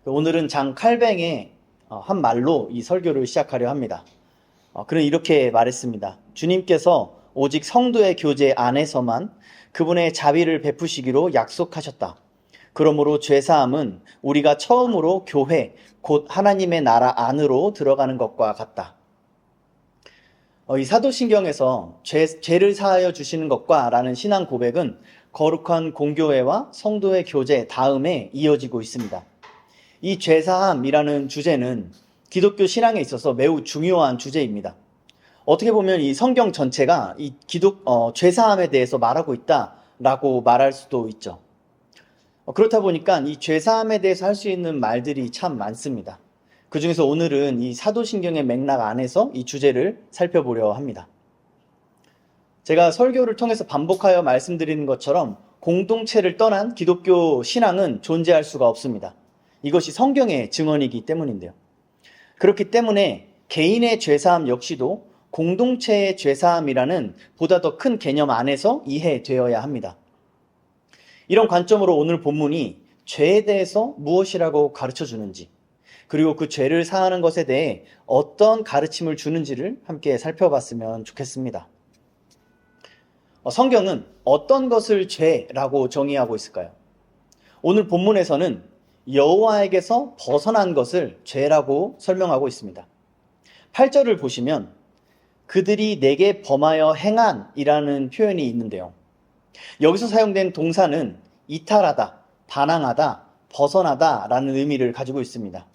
오늘은 장 칼뱅의 한 말로 이 설교를 시작하려 합니다. 그는 이렇게 말했습니다. 주님께서 오직 성도의 교제 안에서만 그분의 자비를 베푸시기로 약속하셨다. 그러므로 죄사함은 우리가 처음으로 교회, 곧 하나님의 나라 안으로 들어가는 것과 같다. 이 사도신경에서 죄를 사하여 주시는 것과 라는 신앙 고백은 거룩한 공교회와 성도의 교제 다음에 이어지고 있습니다. 이 죄사함이라는 주제는 기독교 신앙에 있어서 매우 중요한 주제입니다. 어떻게 보면 이 성경 전체가 이 죄사함에 대해서 말하고 있다라고 말할 수도 있죠. 그렇다 보니까 이 죄사함에 대해서 할 수 있는 말들이 참 많습니다. 그 중에서 오늘은 이 사도신경의 맥락 안에서 이 주제를 살펴보려 합니다. 제가 설교를 통해서 반복하여 말씀드리는 것처럼 공동체를 떠난 기독교 신앙은 존재할 수가 없습니다. 이것이 성경의 증언이기 때문인데요. 그렇기 때문에 개인의 죄사함 역시도 공동체의 죄사함이라는 보다 더 큰 개념 안에서 이해되어야 합니다. 이런 관점으로 오늘 본문이 죄에 대해서 무엇이라고 가르쳐 주는지, 그리고 그 죄를 사하는 것에 대해 어떤 가르침을 주는지를 함께 살펴봤으면 좋겠습니다. 성경은 어떤 것을 죄라고 정의하고 있을까요? 오늘 본문에서는 여호와에게서 벗어난 것을 죄라고 설명하고 있습니다. 8절을 보시면 그들이 내게 범하여 행한 이라는 표현이 있는데요. 여기서 사용된 동사는 이탈하다, 반항하다, 벗어나다 라는 의미를 가지고 있습니다.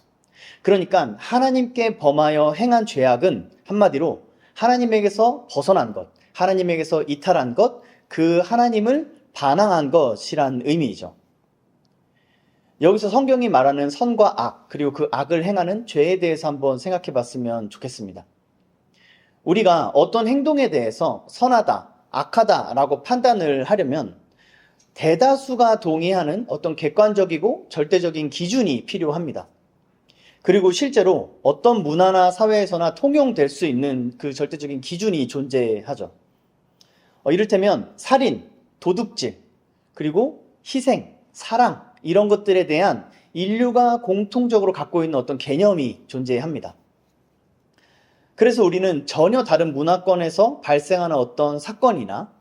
그러니까 하나님께 범하여 행한 죄악은 한마디로 하나님에게서 벗어난 것, 하나님에게서 이탈한 것, 그 하나님을 반항한 것이란 의미이죠. 여기서 성경이 말하는 선과 악, 그리고 그 악을 행하는 죄에 대해서 한번 생각해 봤으면 좋겠습니다. 우리가 어떤 행동에 대해서 선하다, 악하다라고 판단을 하려면 대다수가 동의하는 어떤 객관적이고 절대적인 기준이 필요합니다. 그리고 실제로 어떤 문화나 사회에서나 통용될 수 있는 그 절대적인 기준이 존재하죠. 이를테면 살인, 도둑질, 그리고 희생, 사랑 이런 것들에 대한 인류가 공통적으로 갖고 있는 어떤 개념이 존재합니다. 그래서 우리는 전혀 다른 문화권에서 발생하는 어떤 사건이나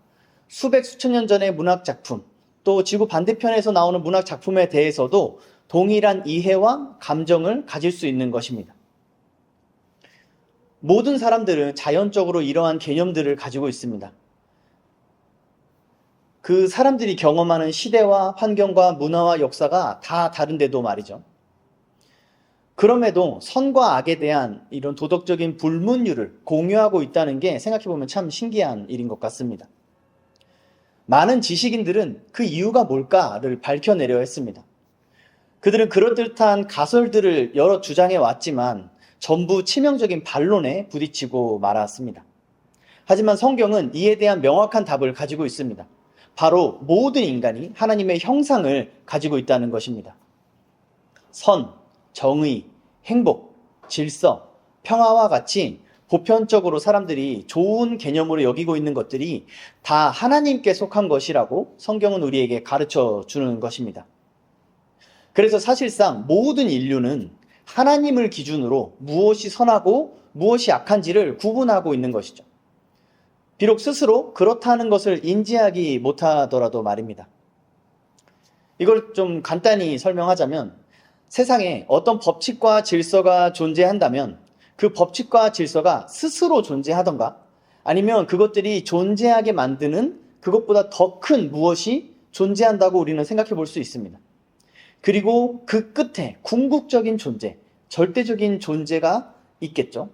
수백 수천 년 전의 문학 작품, 또 지구 반대편에서 나오는 문학 작품에 대해서도 동일한 이해와 감정을 가질 수 있는 것입니다. 모든 사람들은 자연적으로 이러한 개념들을 가지고 있습니다. 그 사람들이 경험하는 시대와 환경과 문화와 역사가 다 다른데도 말이죠. 그럼에도 선과 악에 대한 이런 도덕적인 불문율을 공유하고 있다는 게 생각해보면 참 신기한 일인 것 같습니다. 많은 지식인들은 그 이유가 뭘까를 밝혀내려 했습니다. 그들은 그럴듯한 가설들을 여러 주장해 왔지만 전부 치명적인 반론에 부딪히고 말았습니다. 하지만 성경은 이에 대한 명확한 답을 가지고 있습니다. 바로 모든 인간이 하나님의 형상을 가지고 있다는 것입니다. 선, 정의, 행복, 질서, 평화와 같이 보편적으로 사람들이 좋은 개념으로 여기고 있는 것들이 다 하나님께 속한 것이라고 성경은 우리에게 가르쳐 주는 것입니다. 그래서 사실상 모든 인류는 하나님을 기준으로 무엇이 선하고 무엇이 악한지를 구분하고 있는 것이죠. 비록 스스로 그렇다는 것을 인지하기 못하더라도 말입니다. 이걸 좀 간단히 설명하자면 세상에 어떤 법칙과 질서가 존재한다면 그 법칙과 질서가 스스로 존재하던가 아니면 그것들이 존재하게 만드는 그것보다 더 큰 무엇이 존재한다고 우리는 생각해 볼 수 있습니다. 그리고 그 끝에 궁극적인 존재, 절대적인 존재가 있겠죠.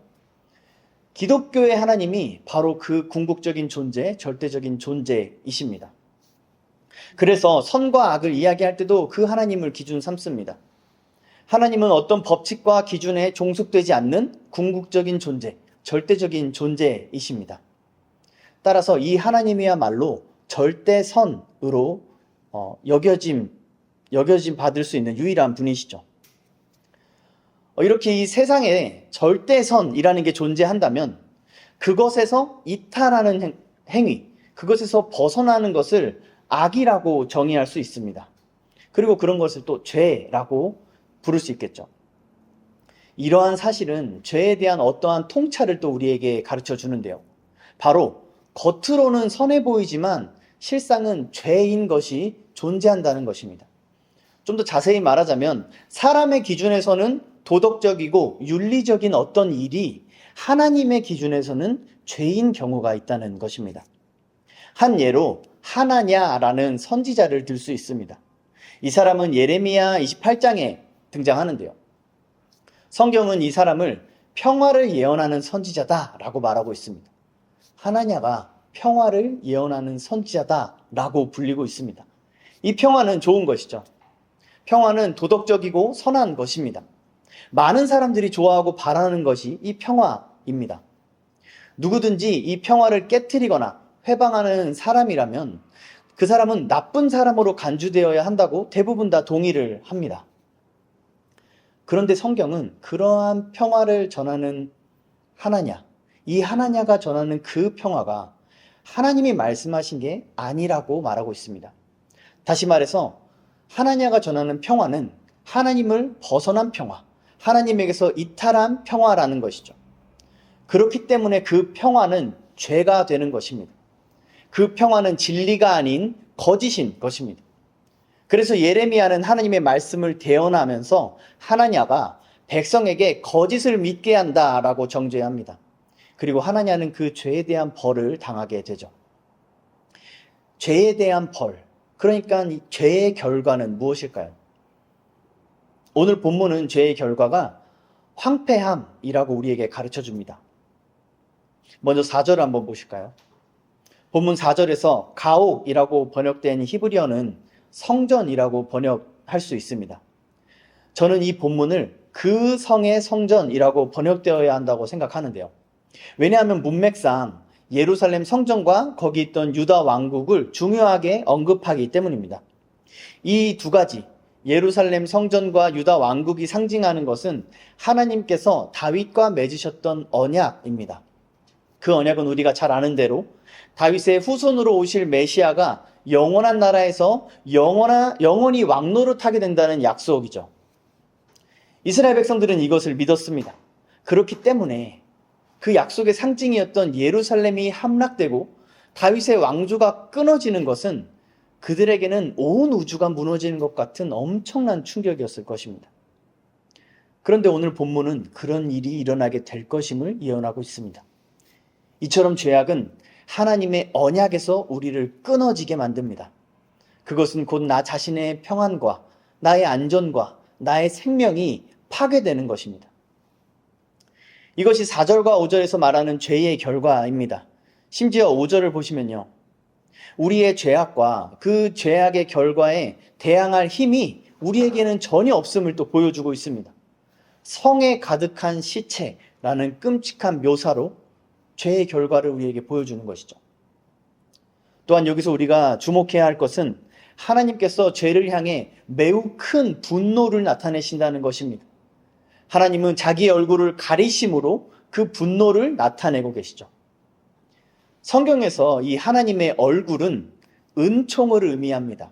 기독교의 하나님이 바로 그 궁극적인 존재, 절대적인 존재이십니다. 그래서 선과 악을 이야기할 때도 그 하나님을 기준 삼습니다. 하나님은 어떤 법칙과 기준에 종속되지 않는 궁극적인 존재, 절대적인 존재이십니다. 따라서 이 하나님이야말로 절대선으로 여겨짐 받을 수 있는 유일한 분이시죠. 이렇게 이 세상에 절대선이라는 게 존재한다면 그것에서 이탈하는 행위, 그것에서 벗어나는 것을 악이라고 정의할 수 있습니다. 그리고 그런 것을 또 죄라고 부를 수 있겠죠. 이러한 사실은 죄에 대한 어떠한 통찰을 또 우리에게 가르쳐 주는데요. 바로 겉으로는 선해 보이지만 실상은 죄인 것이 존재한다는 것입니다. 좀 더 자세히 말하자면 사람의 기준에서는 도덕적이고 윤리적인 어떤 일이 하나님의 기준에서는 죄인 경우가 있다는 것입니다. 한 예로 하나냐라는 선지자를 들 수 있습니다. 이 사람은 예레미야 28장에 등장하는데요. 성경은 이 사람을 평화를 예언하는 선지자다라고 말하고 있습니다. 하나냐가 평화를 예언하는 선지자다라고 불리고 있습니다. 이 평화는 좋은 것이죠. 평화는 도덕적이고 선한 것입니다. 많은 사람들이 좋아하고 바라는 것이 이 평화입니다. 누구든지 이 평화를 깨트리거나 회방하는 사람이라면 그 사람은 나쁜 사람으로 간주되어야 한다고 대부분 다 동의를 합니다. 그런데 성경은 그러한 평화를 전하는 하나냐, 이 하나냐가 전하는 그 평화가 하나님이 말씀하신 게 아니라고 말하고 있습니다. 다시 말해서 하나냐가 전하는 평화는 하나님을 벗어난 평화, 하나님에게서 이탈한 평화라는 것이죠. 그렇기 때문에 그 평화는 죄가 되는 것입니다. 그 평화는 진리가 아닌 거짓인 것입니다. 그래서 예레미야는 하나님의 말씀을 대언하면서 하나냐가 백성에게 거짓을 믿게 한다라고 정죄합니다. 그리고 하나냐는 그 죄에 대한 벌을 당하게 되죠. 죄에 대한 벌, 그러니까 이 죄의 결과는 무엇일까요? 오늘 본문은 죄의 결과가 황폐함이라고 우리에게 가르쳐 줍니다. 먼저 4절 한번 보실까요? 본문 4절에서 가옥이라고 번역된 히브리어는 성전이라고 번역할 수 있습니다. 저는 이 본문을 그 성의 성전이라고 번역되어야 한다고 생각하는데요. 왜냐하면 문맥상 예루살렘 성전과 거기 있던 유다 왕국을 중요하게 언급하기 때문입니다. 이 두 가지, 예루살렘 성전과 유다 왕국이 상징하는 것은 하나님께서 다윗과 맺으셨던 언약입니다. 그 언약은 우리가 잘 아는 대로 다윗의 후손으로 오실 메시아가 영원한 나라에서 영원히 왕노릇하게 된다는 약속이죠. 이스라엘 백성들은 이것을 믿었습니다. 그렇기 때문에 그 약속의 상징이었던 예루살렘이 함락되고 다윗의 왕조가 끊어지는 것은 그들에게는 온 우주가 무너지는 것 같은 엄청난 충격이었을 것입니다. 그런데 오늘 본문은 그런 일이 일어나게 될 것임을 예언하고 있습니다. 이처럼 죄악은 하나님의 언약에서 우리를 끊어지게 만듭니다. 그것은 곧 나 자신의 평안과 나의 안전과 나의 생명이 파괴되는 것입니다. 이것이 4절과 5절에서 말하는 죄의 결과입니다. 심지어 5절을 보시면요. 우리의 죄악과 그 죄악의 결과에 대항할 힘이 우리에게는 전혀 없음을 또 보여주고 있습니다. 성에 가득한 시체라는 끔찍한 묘사로 죄의 결과를 우리에게 보여주는 것이죠. 또한 여기서 우리가 주목해야 할 것은 하나님께서 죄를 향해 매우 큰 분노를 나타내신다는 것입니다. 하나님은 자기의 얼굴을 가리심으로 그 분노를 나타내고 계시죠. 성경에서 이 하나님의 얼굴은 은총을 의미합니다.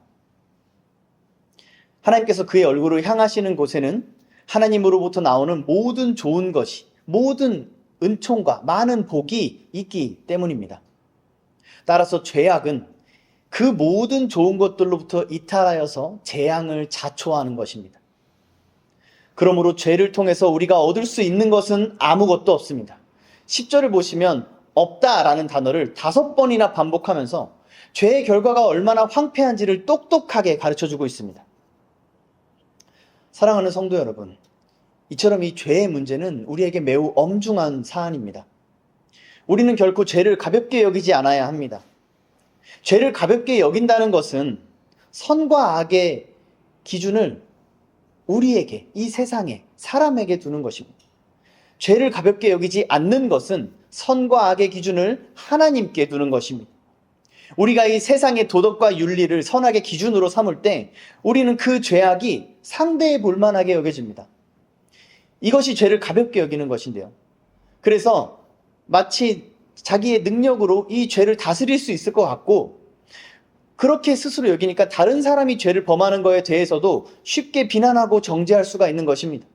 하나님께서 그의 얼굴을 향하시는 곳에는 하나님으로부터 나오는 모든 좋은 것이, 모든 은총과 많은 복이 있기 때문입니다. 따라서 죄악은 그 모든 좋은 것들로부터 이탈하여서 재앙을 자초하는 것입니다. 그러므로 죄를 통해서 우리가 얻을 수 있는 것은 아무것도 없습니다. 10절을 보시면 없다라는 단어를 5번이나 반복하면서 죄의 결과가 얼마나 황폐한지를 똑똑하게 가르쳐주고 있습니다. 사랑하는 성도 여러분, 이처럼 이 죄의 문제는 우리에게 매우 엄중한 사안입니다. 우리는 결코 죄를 가볍게 여기지 않아야 합니다. 죄를 가볍게 여긴다는 것은 선과 악의 기준을 우리에게, 이 세상에, 사람에게 두는 것입니다. 죄를 가볍게 여기지 않는 것은 선과 악의 기준을 하나님께 두는 것입니다. 우리가 이 세상의 도덕과 윤리를 선악의 기준으로 삼을 때 우리는 그 죄악이 상대해 볼 만하게 여겨집니다. 이것이 죄를 가볍게 여기는 것인데요. 그래서 마치 자기의 능력으로 이 죄를 다스릴 수 있을 것 같고 그렇게 스스로 여기니까 다른 사람이 죄를 범하는 거에 대해서도 쉽게 비난하고 정죄할 수가 있는 것입니다.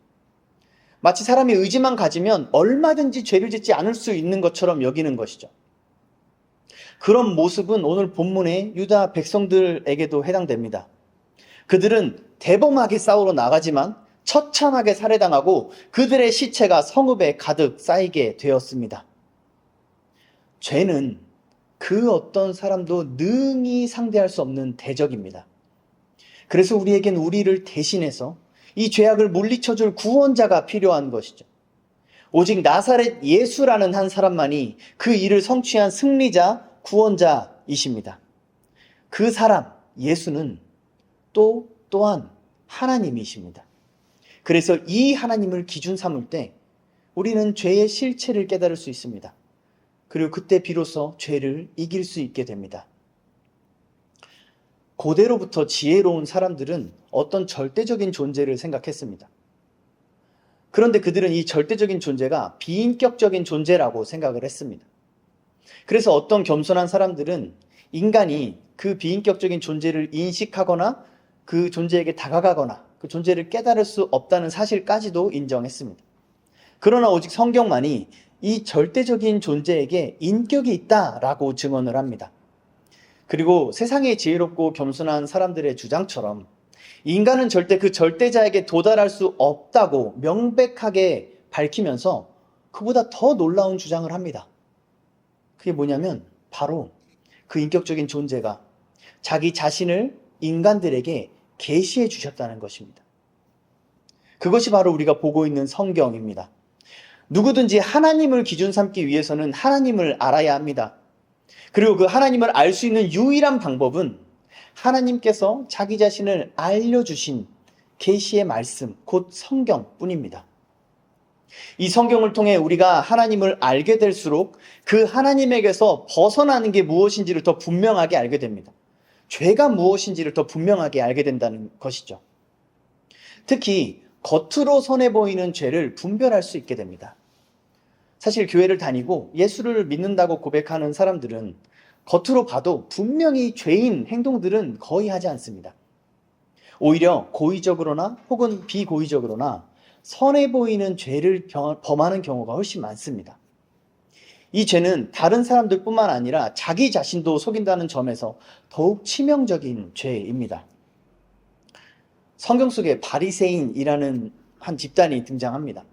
마치 사람이 의지만 가지면 얼마든지 죄를 짓지 않을 수 있는 것처럼 여기는 것이죠. 그런 모습은 오늘 본문의 유다 백성들에게도 해당됩니다. 그들은 대범하게 싸우러 나가지만 처참하게 살해당하고 그들의 시체가 성읍에 가득 쌓이게 되었습니다. 죄는 그 어떤 사람도 능히 상대할 수 없는 대적입니다. 그래서 우리에겐 우리를 대신해서 이 죄악을 물리쳐줄 구원자가 필요한 것이죠. 오직 나사렛 예수라는 한 사람만이 그 일을 성취한 승리자, 구원자이십니다. 그 사람, 예수는 또한 하나님이십니다. 그래서 이 하나님을 기준 삼을 때 우리는 죄의 실체를 깨달을 수 있습니다. 그리고 그때 비로소 죄를 이길 수 있게 됩니다. 고대로부터 지혜로운 사람들은 어떤 절대적인 존재를 생각했습니다. 그런데 그들은 이 절대적인 존재가 비인격적인 존재라고 생각을 했습니다. 그래서 어떤 겸손한 사람들은 인간이 그 비인격적인 존재를 인식하거나 그 존재에게 다가가거나 그 존재를 깨달을 수 없다는 사실까지도 인정했습니다. 그러나 오직 성경만이 이 절대적인 존재에게 인격이 있다라고 증언을 합니다. 그리고 세상의 지혜롭고 겸손한 사람들의 주장처럼 인간은 절대 그 절대자에게 도달할 수 없다고 명백하게 밝히면서 그보다 더 놀라운 주장을 합니다. 그게 뭐냐면 바로 그 인격적인 존재가 자기 자신을 인간들에게 계시해 주셨다는 것입니다. 그것이 바로 우리가 보고 있는 성경입니다. 누구든지 하나님을 기준 삼기 위해서는 하나님을 알아야 합니다. 그리고 그 하나님을 알 수 있는 유일한 방법은 하나님께서 자기 자신을 알려주신 계시의 말씀, 곧 성경뿐입니다. 이 성경을 통해 우리가 하나님을 알게 될수록 그 하나님에게서 벗어나는 게 무엇인지를 더 분명하게 알게 됩니다. 죄가 무엇인지를 더 분명하게 알게 된다는 것이죠. 특히 겉으로 선해 보이는 죄를 분별할 수 있게 됩니다. 사실 교회를 다니고 예수를 믿는다고 고백하는 사람들은 겉으로 봐도 분명히 죄인 행동들은 거의 하지 않습니다. 오히려 고의적으로나 혹은 비고의적으로나 선해 보이는 죄를 범하는 경우가 훨씬 많습니다. 이 죄는 다른 사람들뿐만 아니라 자기 자신도 속인다는 점에서 더욱 치명적인 죄입니다. 성경 속에 바리새인이라는 한 집단이 등장합니다.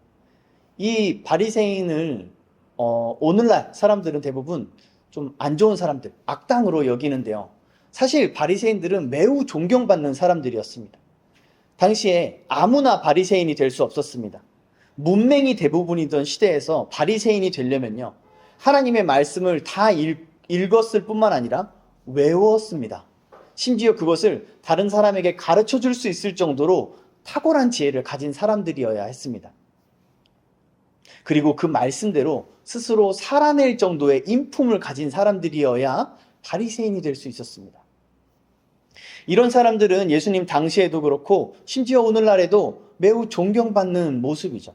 이 바리새인을 오늘날 사람들은 대부분 좀 안 좋은 사람들, 악당으로 여기는데요. 사실 바리새인들은 매우 존경받는 사람들이었습니다. 당시에 아무나 바리새인이 될 수 없었습니다. 문맹이 대부분이던 시대에서 바리새인이 되려면요, 하나님의 말씀을 다 읽었을 뿐만 아니라 외웠습니다. 심지어 그것을 다른 사람에게 가르쳐 줄 수 있을 정도로 탁월한 지혜를 가진 사람들이어야 했습니다. 그리고 그 말씀대로 스스로 살아낼 정도의 인품을 가진 사람들이어야 바리새인이 될 수 있었습니다. 이런 사람들은 예수님 당시에도 그렇고 심지어 오늘날에도 매우 존경받는 모습이죠.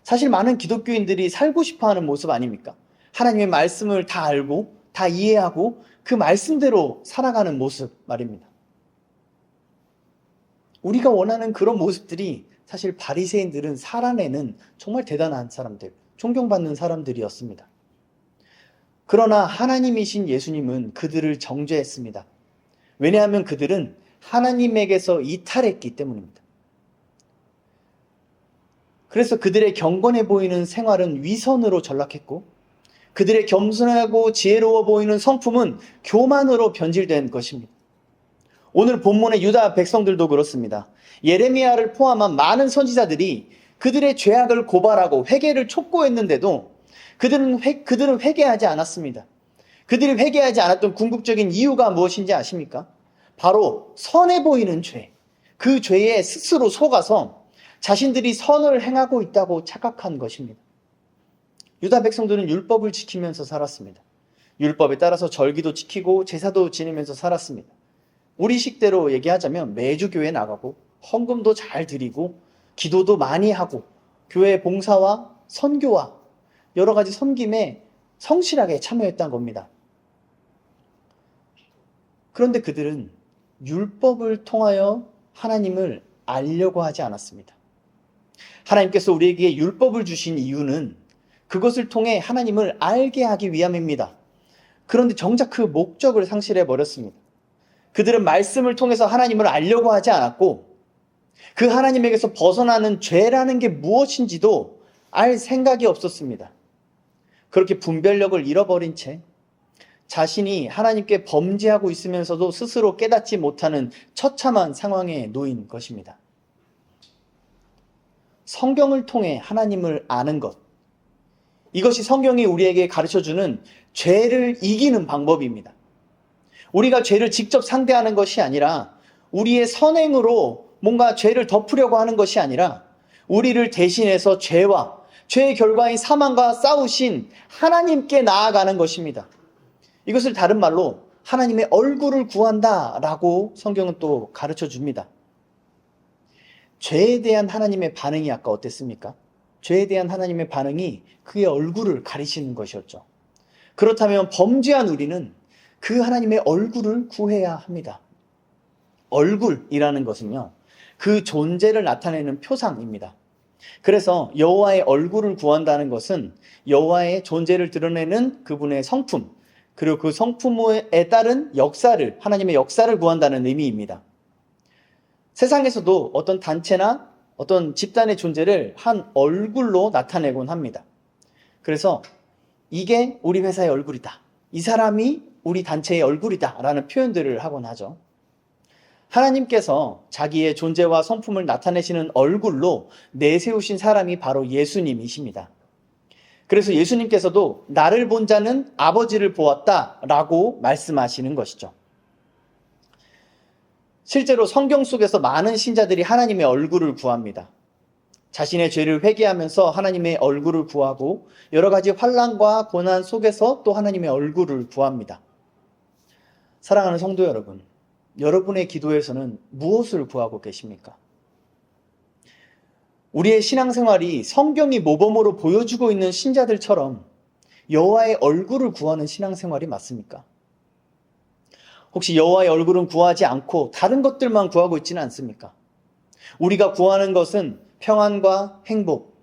사실 많은 기독교인들이 살고 싶어하는 모습 아닙니까? 하나님의 말씀을 다 알고 다 이해하고 그 말씀대로 살아가는 모습 말입니다. 우리가 원하는 그런 모습들이 사실 바리새인들은 살아내는 정말 대단한 사람들, 존경받는 사람들이었습니다. 그러나 하나님이신 예수님은 그들을 정죄했습니다. 왜냐하면 그들은 하나님에게서 이탈했기 때문입니다. 그래서 그들의 경건해 보이는 생활은 위선으로 전락했고 그들의 겸손하고 지혜로워 보이는 성품은 교만으로 변질된 것입니다. 오늘 본문의 유다 백성들도 그렇습니다. 예레미야를 포함한 많은 선지자들이 그들의 죄악을 고발하고 회개를 촉구했는데도 그들은 회개하지 않았습니다. 그들이 회개하지 않았던 궁극적인 이유가 무엇인지 아십니까? 바로 선해 보이는 죄, 그 죄에 스스로 속아서 자신들이 선을 행하고 있다고 착각한 것입니다. 유다 백성들은 율법을 지키면서 살았습니다. 율법에 따라서 절기도 지키고 제사도 지내면서 살았습니다. 우리 식대로 얘기하자면 매주 교회 나가고 헌금도 잘 드리고 기도도 많이 하고 교회 봉사와 선교와 여러 가지 섬김에 성실하게 참여했던 겁니다. 그런데 그들은 율법을 통하여 하나님을 알려고 하지 않았습니다. 하나님께서 우리에게 율법을 주신 이유는 그것을 통해 하나님을 알게 하기 위함입니다. 그런데 정작 그 목적을 상실해 버렸습니다. 그들은 말씀을 통해서 하나님을 알려고 하지 않았고 그 하나님에게서 벗어나는 죄라는 게 무엇인지도 알 생각이 없었습니다. 그렇게 분별력을 잃어버린 채 자신이 하나님께 범죄하고 있으면서도 스스로 깨닫지 못하는 처참한 상황에 놓인 것입니다. 성경을 통해 하나님을 아는 것, 이것이 성경이 우리에게 가르쳐주는 죄를 이기는 방법입니다. 우리가 죄를 직접 상대하는 것이 아니라 우리의 선행으로 뭔가 죄를 덮으려고 하는 것이 아니라 우리를 대신해서 죄와 죄의 결과인 사망과 싸우신 하나님께 나아가는 것입니다. 이것을 다른 말로 하나님의 얼굴을 구한다라고 성경은 또 가르쳐 줍니다. 죄에 대한 하나님의 반응이 아까 어땠습니까? 죄에 대한 하나님의 반응이 그의 얼굴을 가리시는 것이었죠. 그렇다면 범죄한 우리는 그 하나님의 얼굴을 구해야 합니다. 얼굴이라는 것은요, 그 존재를 나타내는 표상입니다. 그래서 여호와의 얼굴을 구한다는 것은 여호와의 존재를 드러내는 그분의 성품, 그리고 그 성품에 따른 역사를, 하나님의 역사를 구한다는 의미입니다. 세상에서도 어떤 단체나 어떤 집단의 존재를 한 얼굴로 나타내곤 합니다. 그래서 이게 우리 회사의 얼굴이다, 이 사람이 우리 단체의 얼굴이다 라는 표현들을 하곤 하죠. 하나님께서 자기의 존재와 성품을 나타내시는 얼굴로 내세우신 사람이 바로 예수님이십니다. 그래서 예수님께서도 나를 본 자는 아버지를 보았다라고 말씀하시는 것이죠. 실제로 성경 속에서 많은 신자들이 하나님의 얼굴을 구합니다. 자신의 죄를 회개하면서 하나님의 얼굴을 구하고 여러 가지 환난과 고난 속에서 또 하나님의 얼굴을 구합니다. 사랑하는 성도 여러분, 여러분의 기도에서는 무엇을 구하고 계십니까? 우리의 신앙생활이 성경이 모범으로 보여주고 있는 신자들처럼 여호와의 얼굴을 구하는 신앙생활이 맞습니까? 혹시 여호와의 얼굴은 구하지 않고 다른 것들만 구하고 있지는 않습니까? 우리가 구하는 것은 평안과 행복,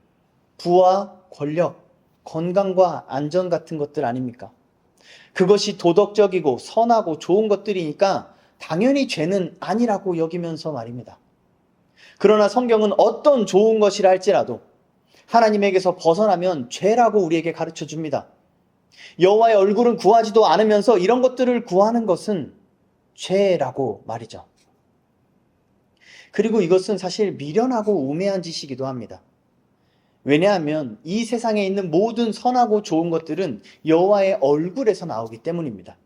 부와 권력, 건강과 안전 같은 것들 아닙니까? 그것이 도덕적이고 선하고 좋은 것들이니까 당연히 죄는 아니라고 여기면서 말입니다. 그러나 성경은 어떤 좋은 것이라 할지라도 하나님에게서 벗어나면 죄라고 우리에게 가르쳐 줍니다. 여호와의 얼굴은 구하지도 않으면서 이런 것들을 구하는 것은 죄라고 말이죠. 그리고 이것은 사실 미련하고 우매한 짓이기도 합니다. 왜냐하면 이 세상에 있는 모든 선하고 좋은 것들은 여호와의 얼굴에서 나오기 때문입니다.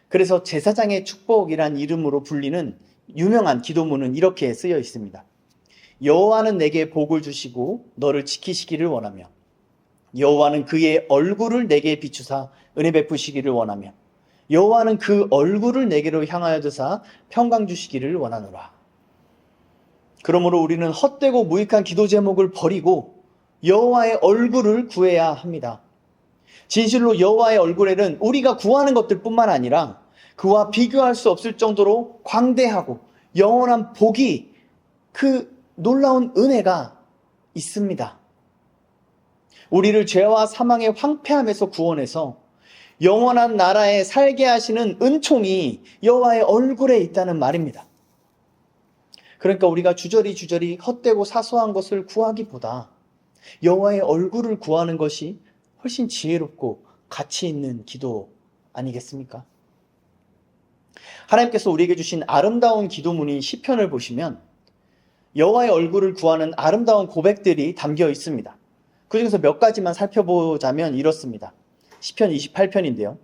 그래서 제사장의 축복이란 이름으로 불리는 유명한 기도문은 이렇게 쓰여 있습니다. 여호와는 내게 복을 주시고 너를 지키시기를 원하며 여호와는 그의 얼굴을 내게 비추사 은혜 베푸시기를 원하며 여호와는 그 얼굴을 내게로 향하여 드사 평강 주시기를 원하노라. 그러므로 우리는 헛되고 무익한 기도 제목을 버리고 여호와의 얼굴을 구해야 합니다. 진실로 여호와의 얼굴에는 우리가 구하는 것들뿐만 아니라 그와 비교할 수 없을 정도로 광대하고 영원한 복이, 그 놀라운 은혜가 있습니다. 우리를 죄와 사망의 황폐함에서 구원해서 영원한 나라에 살게 하시는 은총이 여호와의 얼굴에 있다는 말입니다. 그러니까 우리가 주저리 헛되고 사소한 것을 구하기보다 여호와의 얼굴을 구하는 것이 훨씬 지혜롭고 가치 있는 기도 아니겠습니까? 하나님께서 우리에게 주신 아름다운 기도문인 시편을 보시면 여호와의 얼굴을 구하는 아름다운 고백들이 담겨 있습니다. 그중에서 몇 가지만 살펴보자면 이렇습니다. 시편 28편인데요.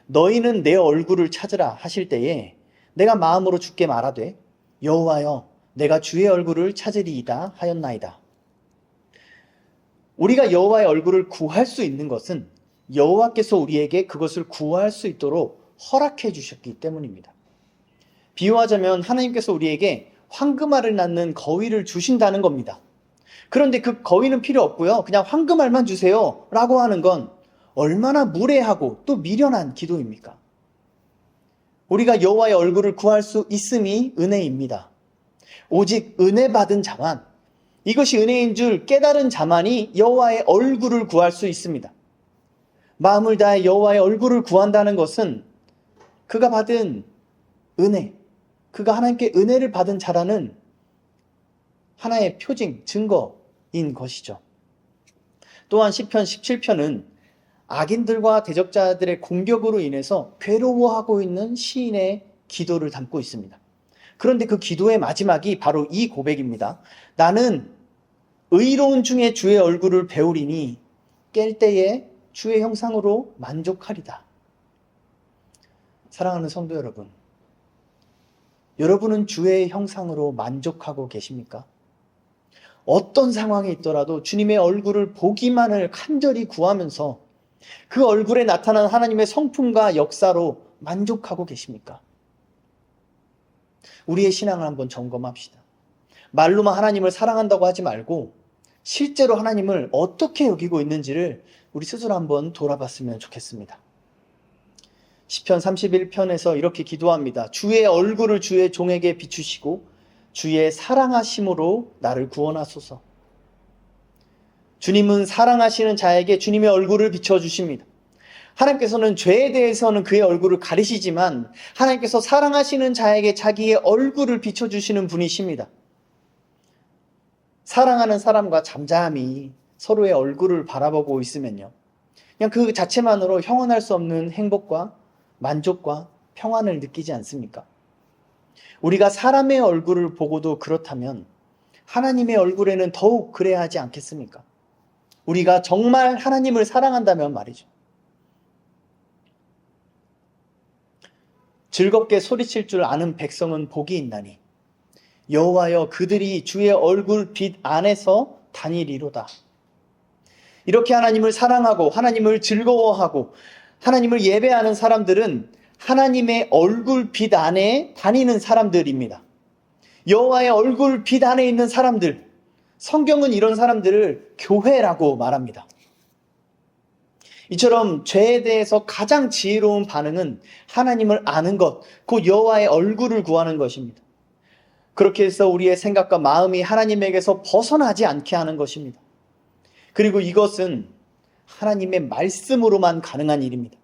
너희는 내 얼굴을 찾으라 하실 때에 내가 마음으로 주께 말하되 여호와여 내가 주의 얼굴을 찾으리이다 하였나이다. 우리가 여호와의 얼굴을 구할 수 있는 것은 여호와께서 우리에게 그것을 구할 수 있도록 허락해 주셨기 때문입니다. 비유하자면 하나님께서 우리에게 황금알을 낳는 거위를 주신다는 겁니다. 그런데 그 거위는 필요 없고요. 그냥 황금알만 주세요 라고 하는 건 얼마나 무례하고 또 미련한 기도입니까? 우리가 여호와의 얼굴을 구할 수 있음이 은혜입니다. 오직 은혜 받은 자만, 이것이 은혜인 줄 깨달은 자만이 여호와의 얼굴을 구할 수 있습니다. 마음을 다해 여호와의 얼굴을 구한다는 것은 그가 받은 은혜, 그가 하나님께 은혜를 받은 자라는 하나의 표징, 증거인 것이죠. 또한 시편 17편은 악인들과 대적자들의 공격으로 인해서 괴로워하고 있는 시인의 기도를 담고 있습니다. 그런데 그 기도의 마지막이 바로 이 고백입니다. 나는 의로운 중에 주의 얼굴을 배우리니 깰 때에 주의 형상으로 만족하리다. 사랑하는 성도 여러분, 여러분은 주의 형상으로 만족하고 계십니까? 어떤 상황에 있더라도 주님의 얼굴을 보기만을 간절히 구하면서 그 얼굴에 나타난 하나님의 성품과 역사로 만족하고 계십니까? 우리의 신앙을 한번 점검합시다. 말로만 하나님을 사랑한다고 하지 말고 실제로 하나님을 어떻게 여기고 있는지를 우리 스스로 한번 돌아봤으면 좋겠습니다. 시편 31편에서 이렇게 기도합니다. 주의 얼굴을 주의 종에게 비추시고 주의 사랑하심으로 나를 구원하소서. 주님은 사랑하시는 자에게 주님의 얼굴을 비춰주십니다. 하나님께서는 죄에 대해서는 그의 얼굴을 가리시지만 하나님께서 사랑하시는 자에게 자기의 얼굴을 비춰주시는 분이십니다. 사랑하는 사람과 잠잠히 서로의 얼굴을 바라보고 있으면요, 그냥 그 자체만으로 형언할 수 없는 행복과 만족과 평안을 느끼지 않습니까? 우리가 사람의 얼굴을 보고도 그렇다면 하나님의 얼굴에는 더욱 그래야 하지 않겠습니까? 우리가 정말 하나님을 사랑한다면 말이죠. 즐겁게 소리칠 줄 아는 백성은 복이 있나니 여호와여 그들이 주의 얼굴 빛 안에서 다니리로다. 이렇게 하나님을 사랑하고 하나님을 즐거워하고 하나님을 예배하는 사람들은 하나님의 얼굴 빛 안에 다니는 사람들입니다. 여호와의 얼굴 빛 안에 있는 사람들, 성경은 이런 사람들을 교회라고 말합니다. 이처럼 죄에 대해서 가장 지혜로운 반응은 하나님을 아는 것, 곧 여호와의 얼굴을 구하는 것입니다. 그렇게 해서 우리의 생각과 마음이 하나님에게서 벗어나지 않게 하는 것입니다. 그리고 이것은 하나님의 말씀으로만 가능한 일입니다.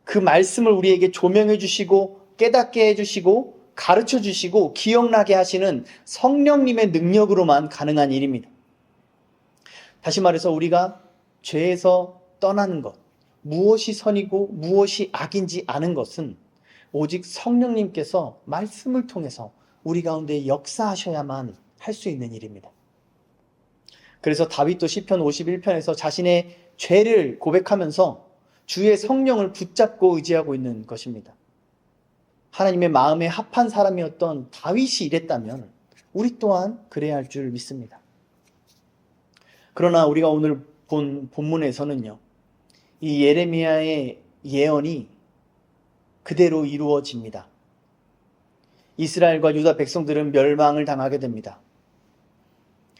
그 말씀을 우리에게 조명해 주시고 깨닫게 해주시고 가르쳐 주시고 기억나게 하시는 성령님의 능력으로만 가능한 일입니다. 다시 말해서 우리가 죄에서 떠나는 것, 무엇이 선이고 무엇이 악인지 아는 것은 오직 성령님께서 말씀을 통해서 우리 가운데 역사하셔야만 할 수 있는 일입니다. 그래서 다윗도 시편 51편에서 자신의 죄를 고백하면서 주의 성령을 붙잡고 의지하고 있는 것입니다. 하나님의 마음에 합한 사람이었던 다윗이 이랬다면 우리 또한 그래야 할 줄 믿습니다. 그러나 우리가 오늘 본 본문에서는요, 이 예레미야의 예언이 그대로 이루어집니다. 이스라엘과 유다 백성들은 멸망을 당하게 됩니다.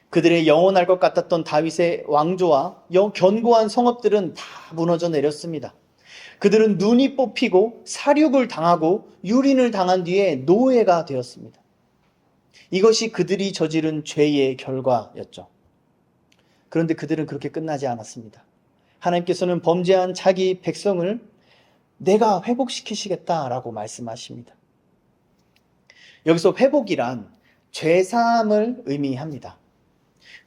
그들의 영원할 것 같았던 다윗의 왕조와 견고한 성읍들은 다 무너져 내렸습니다. 그들은 눈이 뽑히고 사륙을 당하고 유린을 당한 뒤에 노예가 되었습니다. 이것이 그들이 저지른 죄의 결과였죠. 그런데 그들은 그렇게 끝나지 않았습니다. 하나님께서는 범죄한 자기 백성을 내가 회복시키시겠다라고 말씀하십니다. 여기서 회복이란 죄사함을 의미합니다.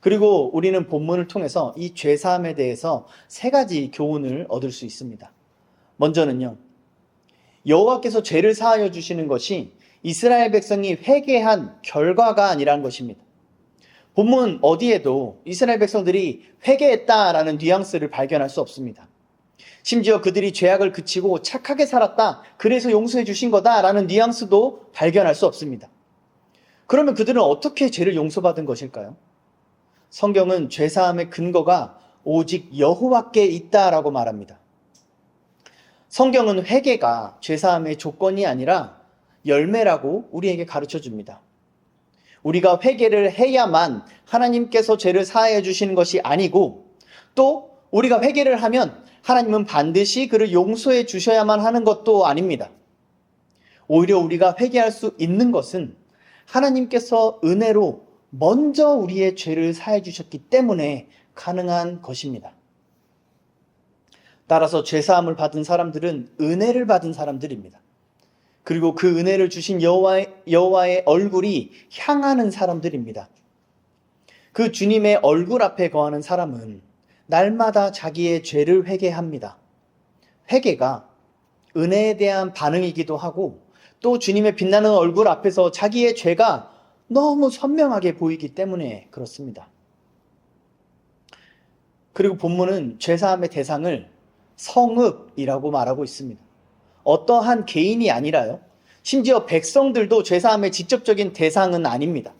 그리고 우리는 본문을 통해서 이 죄사함에 대해서 세 가지 교훈을 얻을 수 있습니다. 먼저는요, 여호와께서 죄를 사하여 주시는 것이 이스라엘 백성이 회개한 결과가 아니라는 것입니다. 본문 어디에도 이스라엘 백성들이 회개했다라는 뉘앙스를 발견할 수 없습니다. 심지어 그들이 죄악을 그치고 착하게 살았다, 그래서 용서해 주신 거다라는 뉘앙스도 발견할 수 없습니다. 그러면 그들은 어떻게 죄를 용서받은 것일까요? 성경은 죄사함의 근거가 오직 여호와께 있다라고 말합니다. 성경은 회개가 죄사함의 조건이 아니라 열매라고 우리에게 가르쳐 줍니다. 우리가 회개를 해야만 하나님께서 죄를 사하여 주시는 것이 아니고, 또 우리가 회개를 하면 하나님은 반드시 그를 용서해 주셔야만 하는 것도 아닙니다. 오히려 우리가 회개할 수 있는 것은 하나님께서 은혜로 먼저 우리의 죄를 사해 주셨기 때문에 가능한 것입니다. 따라서 죄사함을 받은 사람들은 은혜를 받은 사람들입니다. 그리고 그 은혜를 주신 여호와의 얼굴이 향하는 사람들입니다. 그 주님의 얼굴 앞에 거하는 사람은 날마다 자기의 죄를 회개합니다. 회개가 은혜에 대한 반응이기도 하고 또 주님의 빛나는 얼굴 앞에서 자기의 죄가 너무 선명하게 보이기 때문에 그렇습니다. 그리고 본문은 죄사함의 대상을 성읍이라고 말하고 있습니다. 어떠한 개인이 아니라요. 심지어 백성들도 죄사함의 직접적인 대상은 아닙니다.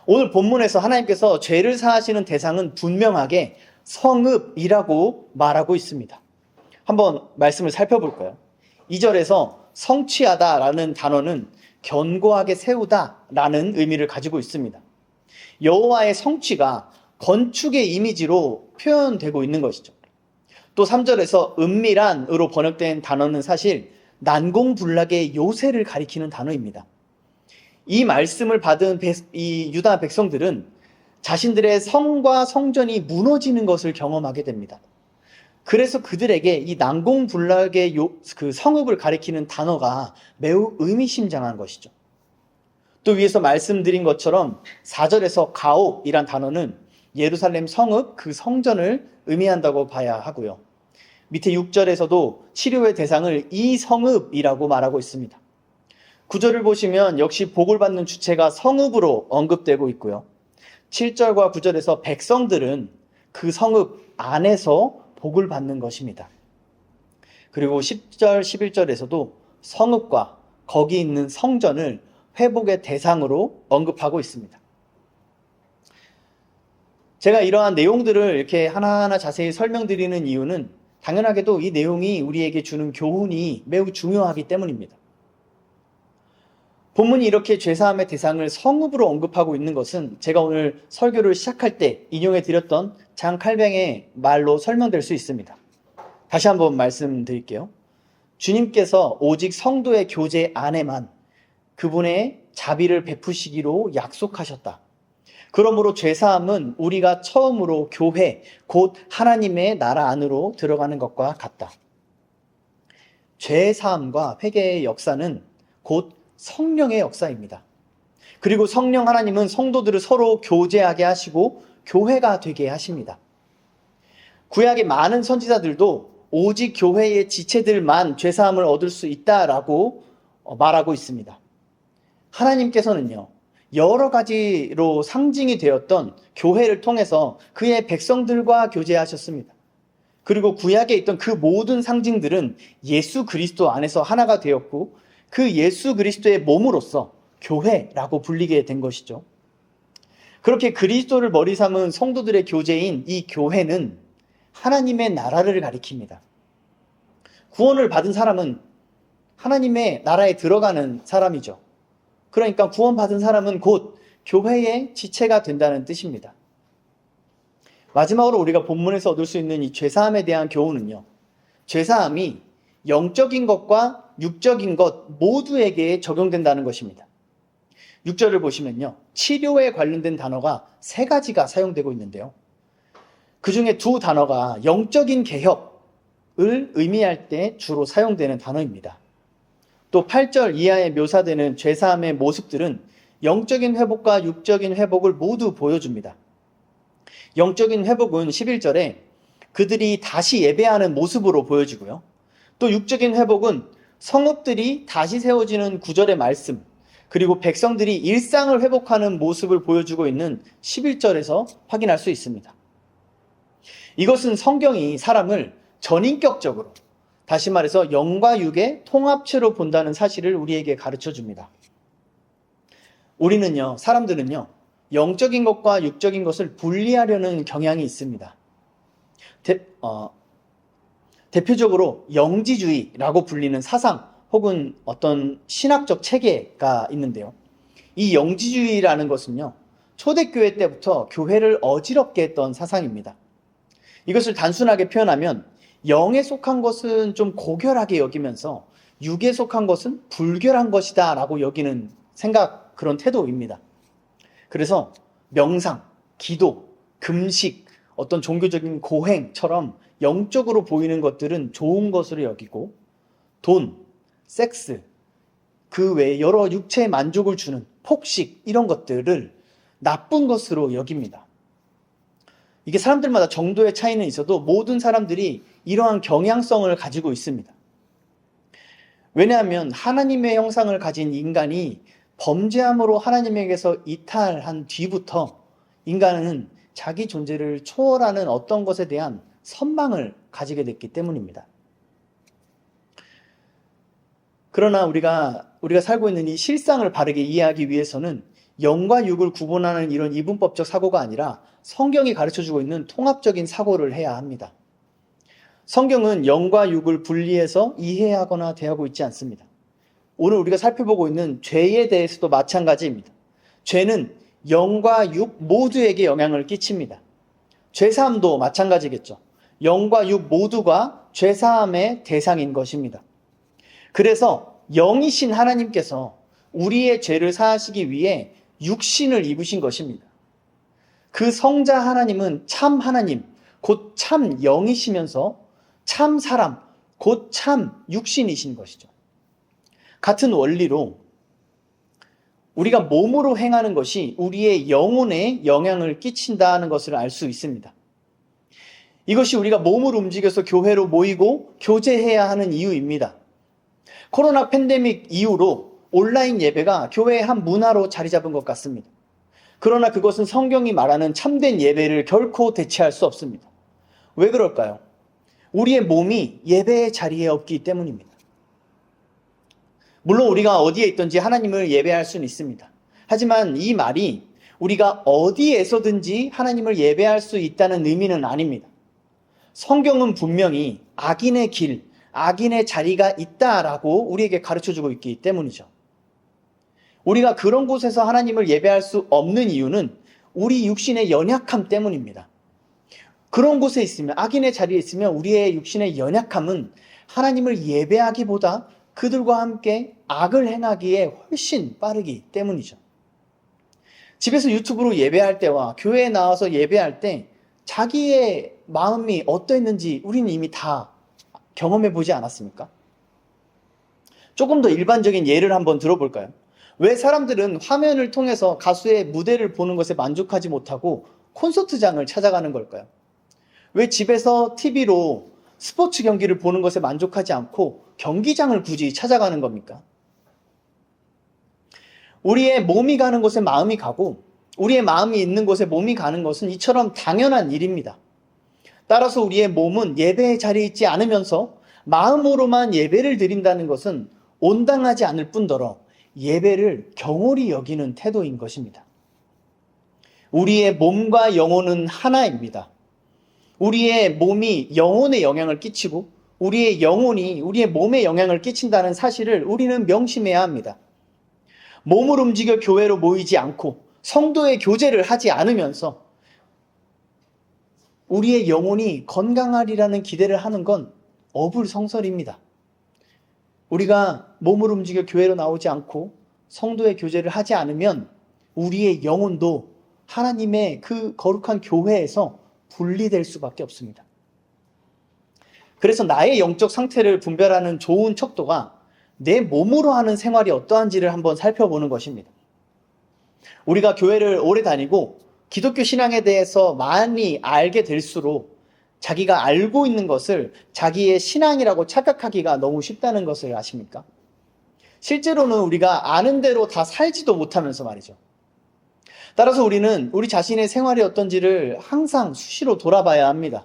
오늘 본문에서 하나님께서 죄를 사하시는 대상은 분명하게 성읍이라고 말하고 있습니다. 한번 말씀을 살펴볼까요? 2절에서 성취하다라는 단어는 견고하게 세우다라는 의미를 가지고 있습니다. 여호와의 성취가 건축의 이미지로 표현되고 있는 것이죠. 또 3절에서 은밀한으로 번역된 단어는 사실 난공불락의 요새를 가리키는 단어입니다. 이 말씀을 받은 이 유다 백성들은 자신들의 성과 성전이 무너지는 것을 경험하게 됩니다. 그래서 그들에게 이 난공불락의 그 성읍을 가리키는 단어가 매우 의미심장한 것이죠. 또 위에서 말씀드린 것처럼 4절에서 가옥이란 단어는 예루살렘 성읍, 그 성전을 의미한다고 봐야 하고요. 밑에 6절에서도 치료의 대상을 이 성읍이라고 말하고 있습니다. 9절을 보시면 역시 복을 받는 주체가 성읍으로 언급되고 있고요. 7절과 9절에서 백성들은 그 성읍 안에서 복을 받는 것입니다. 그리고 10절, 11절에서도 성읍과 거기 있는 성전을 회복의 대상으로 언급하고 있습니다. 제가 이러한 내용들을 이렇게 하나하나 자세히 설명드리는 이유는 당연하게도 이 내용이 우리에게 주는 교훈이 매우 중요하기 때문입니다. 본문이 이렇게 죄사함의 대상을 성읍으로 언급하고 있는 것은 제가 오늘 설교를 시작할 때 인용해 드렸던 장 칼뱅의 말로 설명될 수 있습니다. 다시 한번 말씀드릴게요. 주님께서 오직 성도의 교제 안에만 그분의 자비를 베푸시기로 약속하셨다. 그러므로 죄사함은 우리가 처음으로 교회, 곧 하나님의 나라 안으로 들어가는 것과 같다. 죄사함과 회개의 역사는 곧 성령의 역사입니다. 그리고 성령 하나님은 성도들을 서로 교제하게 하시고 교회가 되게 하십니다. 구약의 많은 선지자들도 오직 교회의 지체들만 죄사함을 얻을 수 있다라고 말하고 있습니다. 하나님께서는요, 여러 가지로 상징이 되었던 교회를 통해서 그의 백성들과 교제하셨습니다. 그리고 구약에 있던 그 모든 상징들은 예수 그리스도 안에서 하나가 되었고 그 예수 그리스도의 몸으로서 교회라고 불리게 된 것이죠. 그렇게 그리스도를 머리 삼은 성도들의 교제인 이 교회는 하나님의 나라를 가리킵니다. 구원을 받은 사람은 하나님의 나라에 들어가는 사람이죠. 그러니까 구원받은 사람은 곧 교회의 지체가 된다는 뜻입니다. 마지막으로 우리가 본문에서 얻을 수 있는 이 죄사함에 대한 교훈은요. 죄사함이 영적인 것과 육적인 것 모두에게 적용된다는 것입니다. 6절을 보시면요. 치료에 관련된 단어가 3가지가 사용되고 있는데요. 그 중에 2 단어가 영적인 개혁을 의미할 때 주로 사용되는 단어입니다. 또 8절 이하에 묘사되는 죄사함의 모습들은 영적인 회복과 육적인 회복을 모두 보여줍니다. 영적인 회복은 11절에 그들이 다시 예배하는 모습으로 보여지고요. 또 육적인 회복은 성읍들이 다시 세워지는 9절의 말씀, 그리고 백성들이 일상을 회복하는 모습을 보여주고 있는 11절에서 확인할 수 있습니다. 이것은 성경이 사람을 전인격적으로, 다시 말해서 영과 육의 통합체로 본다는 사실을 우리에게 가르쳐 줍니다. 우리는요, 사람들은요, 영적인 것과 육적인 것을 분리하려는 경향이 있습니다. 대표적으로 영지주의라고 불리는 사상 혹은 어떤 신학적 체계가 있는데요. 이 영지주의라는 것은요, 초대교회 때부터 교회를 어지럽게 했던 사상입니다. 이것을 단순하게 표현하면 영에 속한 것은 좀 고결하게 여기면서 육에 속한 것은 불결한 것이다 라고 여기는 생각, 그런 태도입니다. 그래서 명상, 기도, 금식, 어떤 종교적인 고행처럼 영적으로 보이는 것들은 좋은 것으로 여기고, 돈, 섹스, 그 외에 여러 육체의 만족을 주는 폭식, 이런 것들을 나쁜 것으로 여깁니다. 이게 사람들마다 정도의 차이는 있어도 모든 사람들이 이러한 경향성을 가지고 있습니다. 왜냐하면 하나님의 형상을 가진 인간이 범죄함으로 하나님에게서 이탈한 뒤부터 인간은 자기 존재를 초월하는 어떤 것에 대한 선망을 가지게 됐기 때문입니다. 그러나 우리가 살고 있는 이 실상을 바르게 이해하기 위해서는 영과 육을 구분하는 이런 이분법적 사고가 아니라 성경이 가르쳐주고 있는 통합적인 사고를 해야 합니다. 성경은 영과 육을 분리해서 이해하거나 대하고 있지 않습니다. 오늘 우리가 살펴보고 있는 죄에 대해서도 마찬가지입니다. 죄는 영과 육 모두에게 영향을 끼칩니다. 죄사함도 마찬가지겠죠. 영과 육 모두가 죄사함의 대상인 것입니다. 그래서 영이신 하나님께서 우리의 죄를 사하시기 위해 육신을 입으신 것입니다. 그 성자 하나님은 참 하나님, 곧 참 영이시면서 참 사람, 곧 참 육신이신 것이죠. 같은 원리로 우리가 몸으로 행하는 것이 우리의 영혼에 영향을 끼친다는 것을 알 수 있습니다. 이것이 우리가 몸을 움직여서 교회로 모이고 교제해야 하는 이유입니다. 코로나 팬데믹 이후로 온라인 예배가 교회의 한 문화로 자리 잡은 것 같습니다. 그러나 그것은 성경이 말하는 참된 예배를 결코 대체할 수 없습니다. 왜 그럴까요? 우리의 몸이 예배의 자리에 없기 때문입니다. 물론 우리가 어디에 있든지 하나님을 예배할 수는 있습니다. 하지만 이 말이 우리가 어디에서든지 하나님을 예배할 수 있다는 의미는 아닙니다. 성경은 분명히 악인의 길, 악인의 자리가 있다라고 우리에게 가르쳐주고 있기 때문이죠. 우리가 그런 곳에서 하나님을 예배할 수 없는 이유는 우리 육신의 연약함 때문입니다. 그런 곳에 있으면, 악인의 자리에 있으면 우리의 육신의 연약함은 하나님을 예배하기보다 그들과 함께 악을 행하기에 훨씬 빠르기 때문이죠. 집에서 유튜브로 예배할 때와 교회에 나와서 예배할 때 자기의 마음이 어떠했는지 우리는 이미 다 경험해 보지 않았습니까? 조금 더 일반적인 예를 한번 들어볼까요? 왜 사람들은 화면을 통해서 가수의 무대를 보는 것에 만족하지 못하고 콘서트장을 찾아가는 걸까요? 왜 집에서 TV로 스포츠 경기를 보는 것에 만족하지 않고 경기장을 굳이 찾아가는 겁니까? 우리의 몸이 가는 곳에 마음이 가고 우리의 마음이 있는 곳에 몸이 가는 것은 이처럼 당연한 일입니다. 따라서 우리의 몸은 예배의 자리에 있지 않으면서 마음으로만 예배를 드린다는 것은 온당하지 않을 뿐더러 예배를 경홀히 여기는 태도인 것입니다. 우리의 몸과 영혼은 하나입니다. 우리의 몸이 영혼에 영향을 끼치고 우리의 영혼이 우리의 몸에 영향을 끼친다는 사실을 우리는 명심해야 합니다. 몸을 움직여 교회로 모이지 않고 성도의 교제를 하지 않으면서 우리의 영혼이 건강하리라는 기대를 하는 건 어불성설입니다. 우리가 몸을 움직여 교회로 나오지 않고 성도의 교제를 하지 않으면 우리의 영혼도 하나님의 그 거룩한 교회에서 분리될 수밖에 없습니다. 그래서 나의 영적 상태를 분별하는 좋은 척도가 내 몸으로 하는 생활이 어떠한지를 한번 살펴보는 것입니다. 우리가 교회를 오래 다니고 기독교 신앙에 대해서 많이 알게 될수록 자기가 알고 있는 것을 자기의 신앙이라고 착각하기가 너무 쉽다는 것을 아십니까? 실제로는 우리가 아는 대로 다 살지도 못하면서 말이죠. 따라서 우리는 우리 자신의 생활이 어떤지를 항상 수시로 돌아봐야 합니다.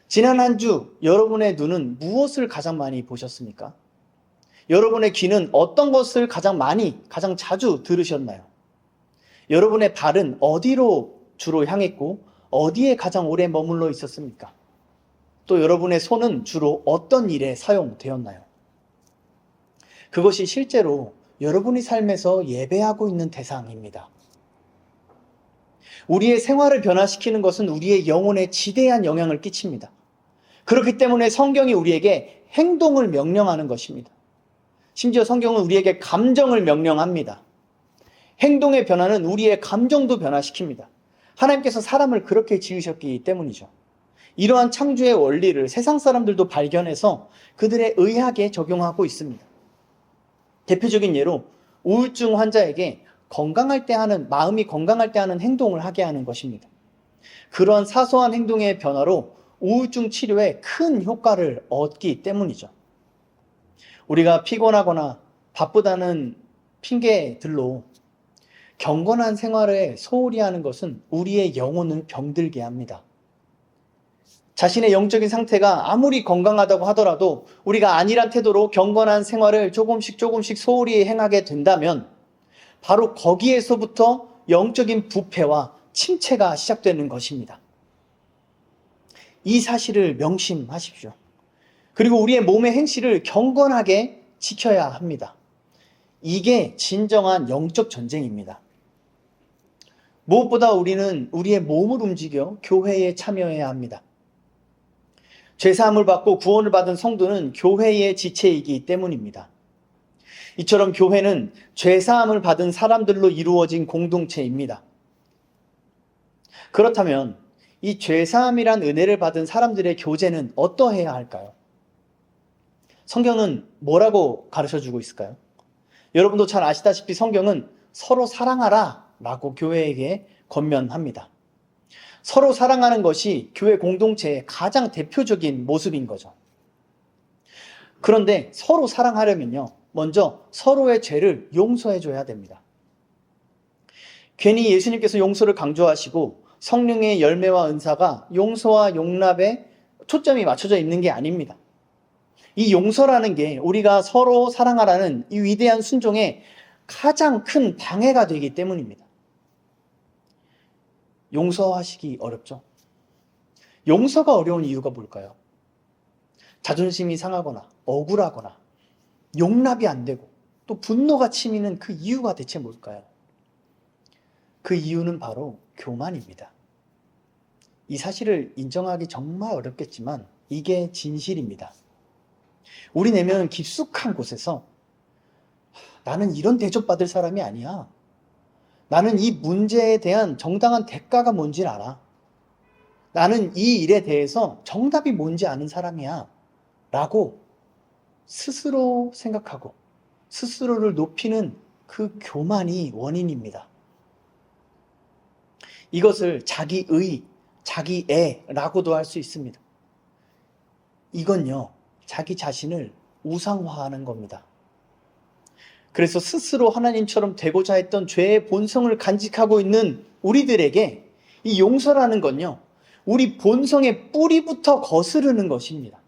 지난 한 주 여러분의 눈은 무엇을 가장 많이 보셨습니까? 여러분의 귀는 어떤 것을 가장 자주 들으셨나요? 여러분의 발은 어디로 주로 향했고 어디에 가장 오래 머물러 있었습니까? 또 여러분의 손은 주로 어떤 일에 사용되었나요? 그것이 실제로 여러분의 삶에서 예배하고 있는 대상입니다. 우리의 생활을 변화시키는 것은 우리의 영혼에 지대한 영향을 끼칩니다. 그렇기 때문에 성경이 우리에게 행동을 명령하는 것입니다. 심지어 성경은 우리에게 감정을 명령합니다. 행동의 변화는 우리의 감정도 변화시킵니다. 하나님께서 사람을 그렇게 지으셨기 때문이죠. 이러한 창조의 원리를 세상 사람들도 발견해서 그들의 의학에 적용하고 있습니다. 대표적인 예로 우울증 환자에게 마음이 건강할 때 하는 행동을 하게 하는 것입니다. 그러한 사소한 행동의 변화로 우울증 치료에 큰 효과를 얻기 때문이죠. 우리가 피곤하거나 바쁘다는 핑계들로 경건한 생활에 소홀히 하는 것은 우리의 영혼을 병들게 합니다. 자신의 영적인 상태가 아무리 건강하다고 하더라도 우리가 안일한 태도로 경건한 생활을 조금씩 소홀히 행하게 된다면 바로 거기에서부터 영적인 부패와 침체가 시작되는 것입니다. 이 사실을 명심하십시오. 그리고 우리의 몸의 행실을 경건하게 지켜야 합니다. 이게 진정한 영적 전쟁입니다. 무엇보다 우리는 우리의 몸을 움직여 교회에 참여해야 합니다. 죄사함을 받고 구원을 받은 성도는 교회의 지체이기 때문입니다. 이처럼 교회는 죄사함을 받은 사람들로 이루어진 공동체입니다. 그렇다면 이 죄사함이란 은혜를 받은 사람들의 교제는 어떠해야 할까요? 성경은 뭐라고 가르쳐주고 있을까요? 여러분도 잘 아시다시피 성경은 서로 사랑하라 라고 교회에게 권면합니다. 서로 사랑하는 것이 교회 공동체의 가장 대표적인 모습인 거죠. 그런데 서로 사랑하려면요, 먼저 서로의 죄를 용서해 줘야 됩니다. 괜히 예수님께서 용서를 강조하시고 성령의 열매와 은사가 용서와 용납에 초점이 맞춰져 있는 게 아닙니다. 이 용서라는 게 우리가 서로 사랑하라는 이 위대한 순종에 가장 큰 방해가 되기 때문입니다. 용서하시기 어렵죠. 용서가 어려운 이유가 뭘까요? 자존심이 상하거나 억울하거나 용납이 안 되고 또 분노가 치미는 그 이유가 대체 뭘까요? 그 이유는 바로 교만입니다. 이 사실을 인정하기 정말 어렵겠지만 이게 진실입니다. 우리 내면은 깊숙한 곳에서 나는 이런 대접받을 사람이 아니야. 나는 이 문제에 대한 정당한 대가가 뭔지 알아. 나는 이 일에 대해서 정답이 뭔지 아는 사람이야. 라고 스스로 생각하고 스스로를 높이는 그 교만이 원인입니다. 이것을 자기의, 자기애라고도 할 수 있습니다. 이건요, 자기 자신을 우상화하는 겁니다. 그래서 스스로 하나님처럼 되고자 했던 죄의 본성을 간직하고 있는 우리들에게 이 용서라는 건요, 우리 본성의 뿌리부터 거스르는 것입니다.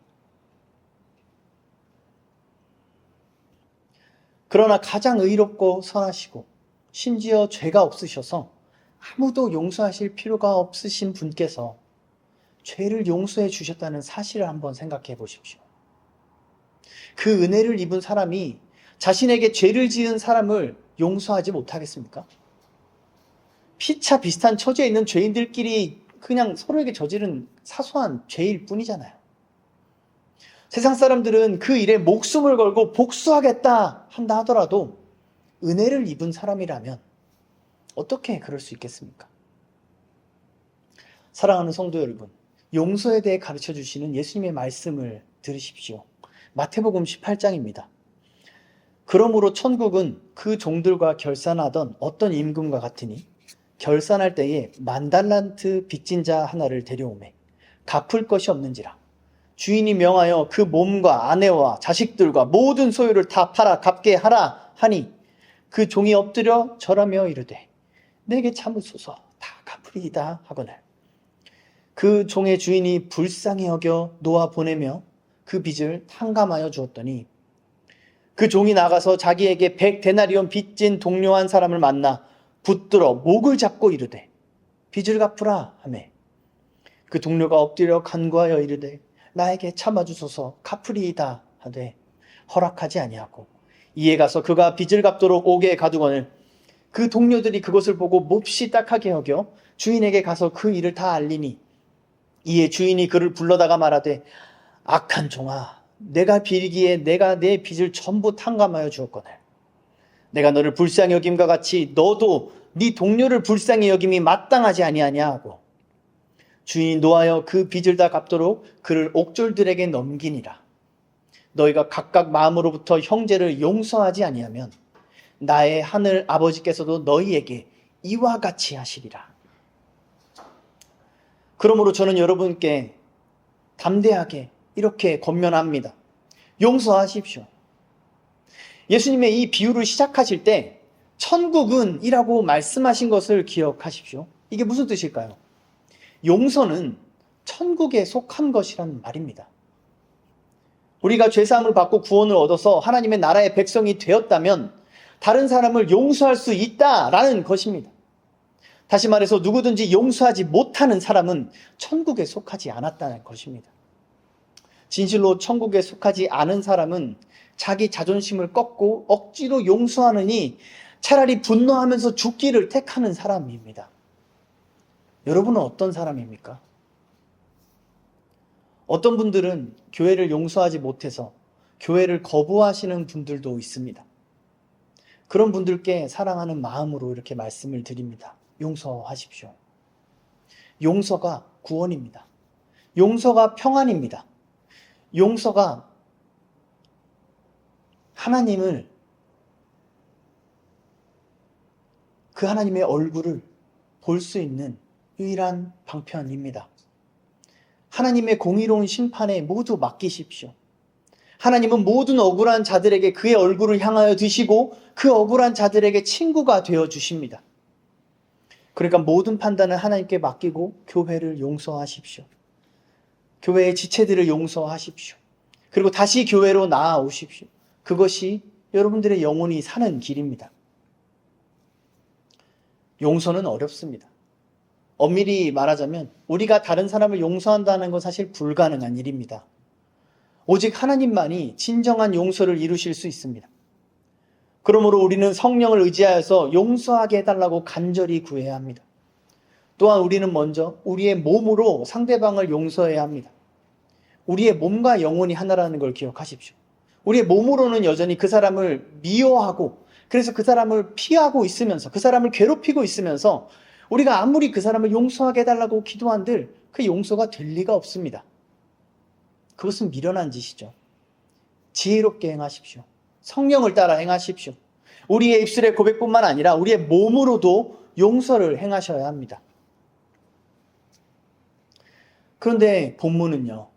그러나 가장 의롭고 선하시고 심지어 죄가 없으셔서 아무도 용서하실 필요가 없으신 분께서 죄를 용서해 주셨다는 사실을 한번 생각해 보십시오. 그 은혜를 입은 사람이 자신에게 죄를 지은 사람을 용서하지 못하겠습니까? 피차 비슷한 처지에 있는 죄인들끼리 그냥 서로에게 저지른 사소한 죄일 뿐이잖아요. 세상 사람들은 그 일에 목숨을 걸고 복수하겠다 한다 하더라도 은혜를 입은 사람이라면 어떻게 그럴 수 있겠습니까? 사랑하는 성도 여러분, 용서에 대해 가르쳐 주시는 예수님의 말씀을 들으십시오. 마태복음 18장입니다. 그러므로 천국은 그 종들과 결산하던 어떤 임금과 같으니 결산할 때에 10,000달란트 빚진 자 하나를 데려오매 갚을 것이 없는지라 주인이 명하여 그 몸과 아내와 자식들과 모든 소유를 다 팔아 갚게 하라 하니 그 종이 엎드려 절하며 이르되 내게 참으소서 다 갚으리이다 하거늘 그 종의 주인이 불쌍히 여겨 놓아 보내며 그 빚을 탕감하여 주었더니 그 종이 나가서 자기에게 100데나리온 빚진 동료 한 사람을 만나 붙들어 목을 잡고 이르되 빚을 갚으라 하매 그 동료가 엎드려 간구하여 이르되 나에게 참아주소서 갚으리이다 하되 허락하지 아니하고 이에 가서 그가 빚을 갚도록 옥에 가두거늘 그 동료들이 그것을 보고 몹시 딱하게 여겨 주인에게 가서 그 일을 다 알리니 이에 주인이 그를 불러다가 말하되 악한 종아 내가 빌기에 내가 내 빚을 전부 탕감하여 주었거늘 내가 너를 불쌍히 여김과 같이 너도 네 동료를 불쌍히 여김이 마땅하지 아니하냐 하고 주인이 노하여 그 빚을 다 갚도록 그를 옥졸들에게 넘기니라. 너희가 각각 마음으로부터 형제를 용서하지 아니하면 나의 하늘 아버지께서도 너희에게 이와 같이 하시리라. 그러므로 저는 여러분께 담대하게 이렇게 권면합니다. 용서하십시오. 예수님의 이 비유를 시작하실 때 천국은 이라고 말씀하신 것을 기억하십시오. 이게 무슨 뜻일까요? 용서는 천국에 속한 것이란 말입니다. 우리가 죄사함을 받고 구원을 얻어서 하나님의 나라의 백성이 되었다면 다른 사람을 용서할 수 있다라는 것입니다. 다시 말해서 누구든지 용서하지 못하는 사람은 천국에 속하지 않았다는 것입니다. 진실로 천국에 속하지 않은 사람은 자기 자존심을 꺾고 억지로 용서하느니 차라리 분노하면서 죽기를 택하는 사람입니다. 여러분은 어떤 사람입니까? 어떤 분들은 교회를 용서하지 못해서 교회를 거부하시는 분들도 있습니다. 그런 분들께 사랑하는 마음으로 이렇게 말씀을 드립니다. 용서하십시오. 용서가 구원입니다. 용서가 평안입니다. 용서가 하나님을, 그 하나님의 얼굴을 볼 수 있는 유일한 방편입니다. 하나님의 공의로운 심판에 모두 맡기십시오. 하나님은 모든 억울한 자들에게 그의 얼굴을 향하여 드시고 그 억울한 자들에게 친구가 되어 주십니다. 그러니까 모든 판단을 하나님께 맡기고 교회를 용서하십시오. 교회의 지체들을 용서하십시오. 그리고 다시 교회로 나아오십시오. 그것이 여러분들의 영혼이 사는 길입니다. 용서는 어렵습니다. 엄밀히 말하자면 우리가 다른 사람을 용서한다는 건 사실 불가능한 일입니다. 오직 하나님만이 진정한 용서를 이루실 수 있습니다. 그러므로 우리는 성령을 의지하여서 용서하게 해달라고 간절히 구해야 합니다. 또한 우리는 먼저 우리의 몸으로 상대방을 용서해야 합니다. 우리의 몸과 영혼이 하나라는 걸 기억하십시오. 우리의 몸으로는 여전히 그 사람을 미워하고 그래서 그 사람을 피하고 있으면서 그 사람을 괴롭히고 있으면서 우리가 아무리 그 사람을 용서하게 해달라고 기도한들 그 용서가 될 리가 없습니다. 그것은 미련한 짓이죠. 지혜롭게 행하십시오. 성령을 따라 행하십시오. 우리의 입술의 고백뿐만 아니라 우리의 몸으로도 용서를 행하셔야 합니다. 그런데 본문은요,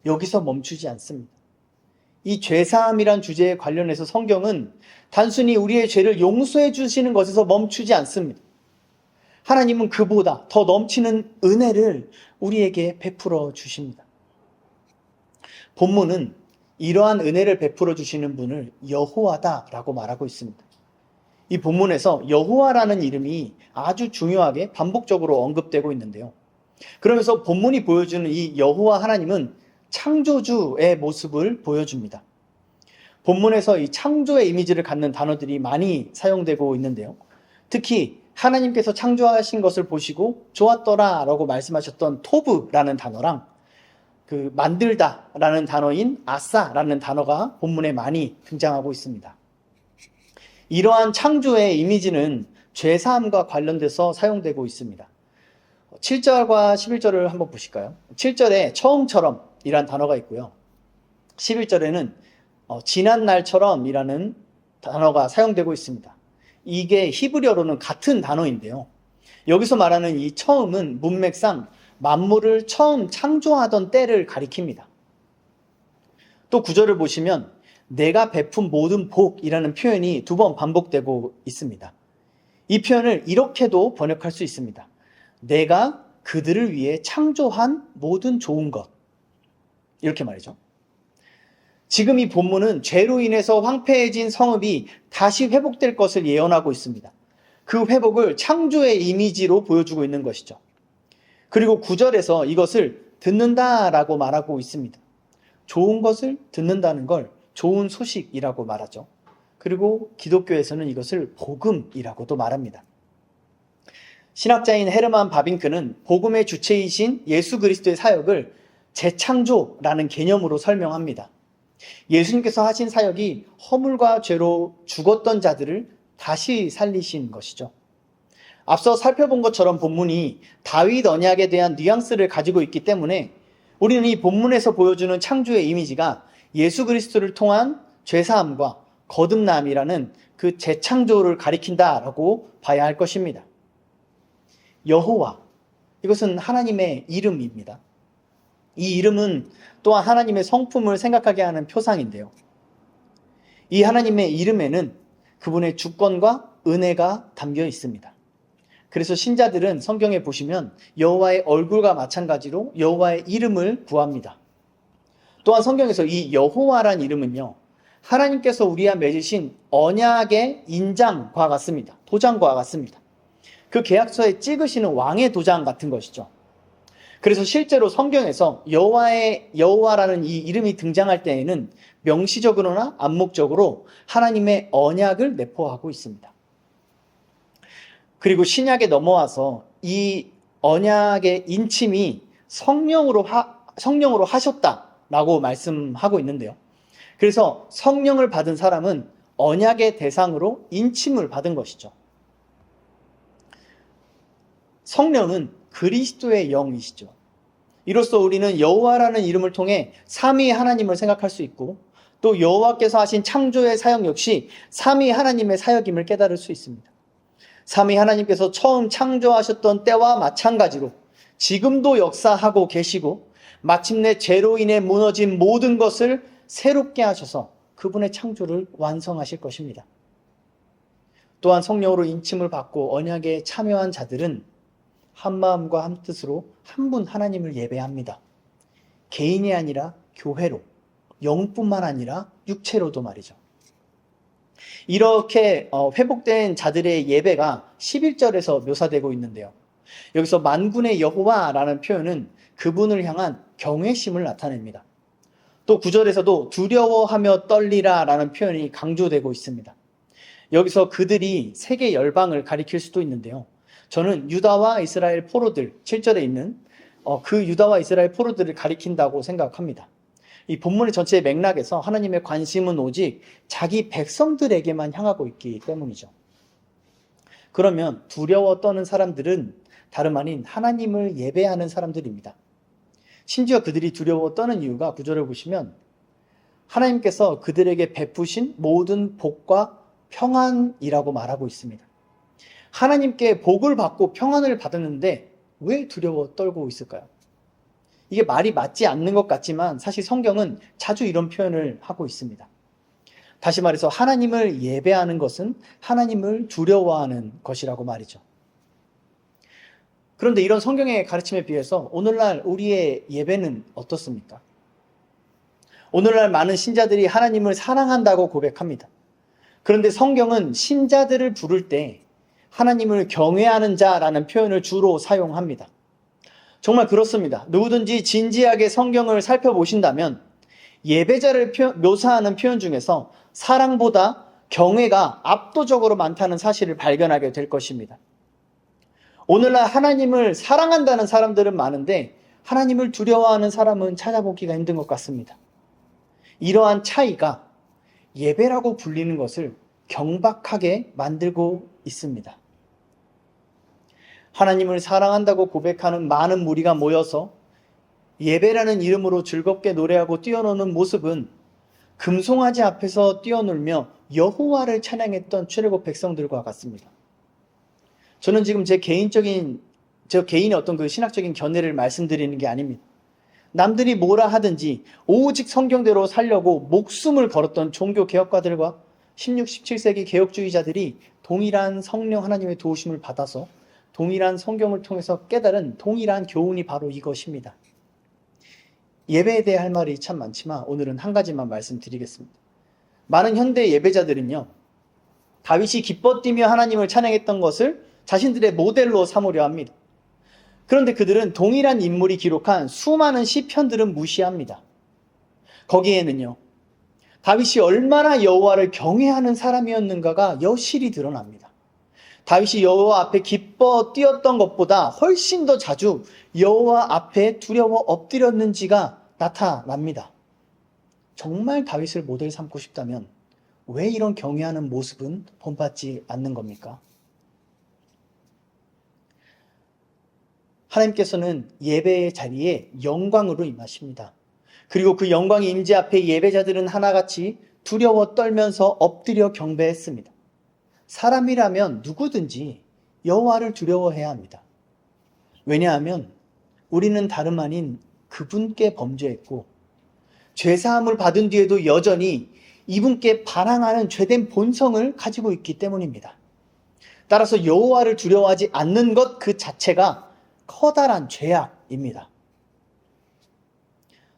여기서 멈추지 않습니다. 이 죄사함이란 주제에 관련해서 성경은 단순히 우리의 죄를 용서해 주시는 것에서 멈추지 않습니다. 하나님은 그보다 더 넘치는 은혜를 우리에게 베풀어 주십니다. 본문은 이러한 은혜를 베풀어 주시는 분을 여호와다라고 말하고 있습니다. 이 본문에서 여호와라는 이름이 아주 중요하게 반복적으로 언급되고 있는데요. 그러면서 본문이 보여주는 이 여호와 하나님은 창조주의 모습을 보여줍니다. 본문에서 이 창조의 이미지를 갖는 단어들이 많이 사용되고 있는데요. 특히 하나님께서 창조하신 것을 보시고 좋았더라 라고 말씀하셨던 토브라는 단어랑 그 만들다 라는 단어인 아싸 라는 단어가 본문에 많이 등장하고 있습니다. 이러한 창조의 이미지는 죄사함과 관련돼서 사용되고 있습니다. 7절과 11절을 한번 보실까요? 7절에 처음처럼 이란 단어가 있고요. 11절에는 지난 날처럼 이라는 단어가 사용되고 있습니다. 이게 히브리어로는 같은 단어인데요. 여기서 말하는 이 처음은 문맥상 만물을 처음 창조하던 때를 가리킵니다. 또 9절을 보시면 내가 베푼 모든 복이라는 표현이 2번 반복되고 있습니다. 이 표현을 이렇게도 번역할 수 있습니다. 내가 그들을 위해 창조한 모든 좋은 것. 이렇게 말이죠. 지금 이 본문은 죄로 인해서 황폐해진 성읍이 다시 회복될 것을 예언하고 있습니다. 그 회복을 창조의 이미지로 보여주고 있는 것이죠. 그리고 9절에서 이것을 듣는다라고 말하고 있습니다. 좋은 것을 듣는다는 걸 좋은 소식이라고 말하죠. 그리고 기독교에서는 이것을 복음이라고도 말합니다. 신학자인 헤르만 바빙크는 복음의 주체이신 예수 그리스도의 사역을 재창조라는 개념으로 설명합니다. 예수님께서 하신 사역이 허물과 죄로 죽었던 자들을 다시 살리신 것이죠. 앞서 살펴본 것처럼 본문이 다윗 언약에 대한 뉘앙스를 가지고 있기 때문에 우리는 이 본문에서 보여주는 창조의 이미지가 예수 그리스도를 통한 죄사함과 거듭남이라는 그 재창조를 가리킨다라고 봐야 할 것입니다. 여호와, 이것은 하나님의 이름입니다. 이 이름은 또한 하나님의 성품을 생각하게 하는 표상인데요. 이 하나님의 이름에는 그분의 주권과 은혜가 담겨 있습니다. 그래서 신자들은 성경에 보시면 여호와의 얼굴과 마찬가지로 여호와의 이름을 구합니다. 또한 성경에서 이 여호와란 이름은요, 하나님께서 우리와 맺으신 언약의 인장과 같습니다. 도장과 같습니다. 그 계약서에 찍으시는 왕의 도장 같은 것이죠. 그래서 실제로 성경에서 여호와라는 이 이름이 등장할 때에는 명시적으로나 암묵적으로 하나님의 언약을 내포하고 있습니다. 그리고 신약에 넘어와서 이 언약의 인침이 성령으로 하셨다라고 말씀하고 있는데요. 그래서 성령을 받은 사람은 언약의 대상으로 인침을 받은 것이죠. 성령은 그리스도의 영이시죠. 이로써 우리는 여호와라는 이름을 통해 삼위 하나님을 생각할 수 있고, 또 여호와께서 하신 창조의 사역 역시 삼위 하나님의 사역임을 깨달을 수 있습니다. 삼위 하나님께서 처음 창조하셨던 때와 마찬가지로 지금도 역사하고 계시고, 마침내 죄로 인해 무너진 모든 것을 새롭게 하셔서 그분의 창조를 완성하실 것입니다. 또한 성령으로 인침을 받고 언약에 참여한 자들은 한 마음과 한 뜻으로 한 분 하나님을 예배합니다. 개인이 아니라 교회로, 영뿐만 아니라 육체로도 말이죠. 이렇게 회복된 자들의 예배가 11절에서 묘사되고 있는데요. 여기서 만군의 여호와라는 표현은 그분을 향한 경외심을 나타냅니다. 또 9절에서도 두려워하며 떨리라 라는 표현이 강조되고 있습니다. 여기서 그들이 세계 열방을 가리킬 수도 있는데요. 저는 유다와 이스라엘 포로들, 7절에 있는 그 유다와 이스라엘 포로들을 가리킨다고 생각합니다. 이 본문의 전체의 맥락에서 하나님의 관심은 오직 자기 백성들에게만 향하고 있기 때문이죠. 그러면 두려워 떠는 사람들은 다름 아닌 하나님을 예배하는 사람들입니다. 심지어 그들이 두려워 떠는 이유가 9절을 보시면 하나님께서 그들에게 베푸신 모든 복과 평안이라고 말하고 있습니다. 하나님께 복을 받고 평안을 받았는데 왜 두려워 떨고 있을까요? 이게 말이 맞지 않는 것 같지만 사실 성경은 자주 이런 표현을 하고 있습니다. 다시 말해서 하나님을 예배하는 것은 하나님을 두려워하는 것이라고 말이죠. 그런데 이런 성경의 가르침에 비해서 오늘날 우리의 예배는 어떻습니까? 오늘날 많은 신자들이 하나님을 사랑한다고 고백합니다. 그런데 성경은 신자들을 부를 때 하나님을 경외하는 자라는 표현을 주로 사용합니다. 정말 그렇습니다. 누구든지 진지하게 성경을 살펴보신다면 예배자를 묘사하는 표현 중에서 사랑보다 경외가 압도적으로 많다는 사실을 발견하게 될 것입니다. 오늘날 하나님을 사랑한다는 사람들은 많은데 하나님을 두려워하는 사람은 찾아보기가 힘든 것 같습니다. 이러한 차이가 예배라고 불리는 것을 경박하게 만들고 있습니다. 하나님을 사랑한다고 고백하는 많은 무리가 모여서 예배라는 이름으로 즐겁게 노래하고 뛰어노는 모습은 금송아지 앞에서 뛰어놀며 여호와를 찬양했던 출애굽 백성들과 같습니다. 저는 지금 제 개인의 어떤 그 신학적인 견해를 말씀드리는 게 아닙니다. 남들이 뭐라 하든지 오직 성경대로 살려고 목숨을 걸었던 종교 개혁가들과 16, 17세기 개혁주의자들이 동일한 성령 하나님의 도우심을 받아서 동일한 성경을 통해서 깨달은 동일한 교훈이 바로 이것입니다. 예배에 대해 할 말이 참 많지만 오늘은 한 가지만 말씀드리겠습니다. 많은 현대 예배자들은요, 다윗이 기뻐 뛰며 하나님을 찬양했던 것을 자신들의 모델로 삼으려 합니다. 그런데 그들은 동일한 인물이 기록한 수많은 시편들은 무시합니다. 거기에는요, 다윗이 얼마나 여호와를 경외하는 사람이었는가가 여실히 드러납니다. 다윗이 여호와 앞에 기뻐 뛰었던 것보다 훨씬 더 자주 여호와 앞에 두려워 엎드렸는지가 나타납니다. 정말 다윗을 모델 삼고 싶다면 왜 이런 경외하는 모습은 본받지 않는 겁니까? 하나님께서는 예배의 자리에 영광으로 임하십니다. 그리고 그 영광의 임재 앞에 예배자들은 하나같이 두려워 떨면서 엎드려 경배했습니다. 사람이라면 누구든지 여호와를 두려워해야 합니다. 왜냐하면 우리는 다름 아닌 그분께 범죄했고 죄사함을 받은 뒤에도 여전히 이분께 반항하는 죄된 본성을 가지고 있기 때문입니다. 따라서 여호와를 두려워하지 않는 것 그 자체가 커다란 죄악입니다.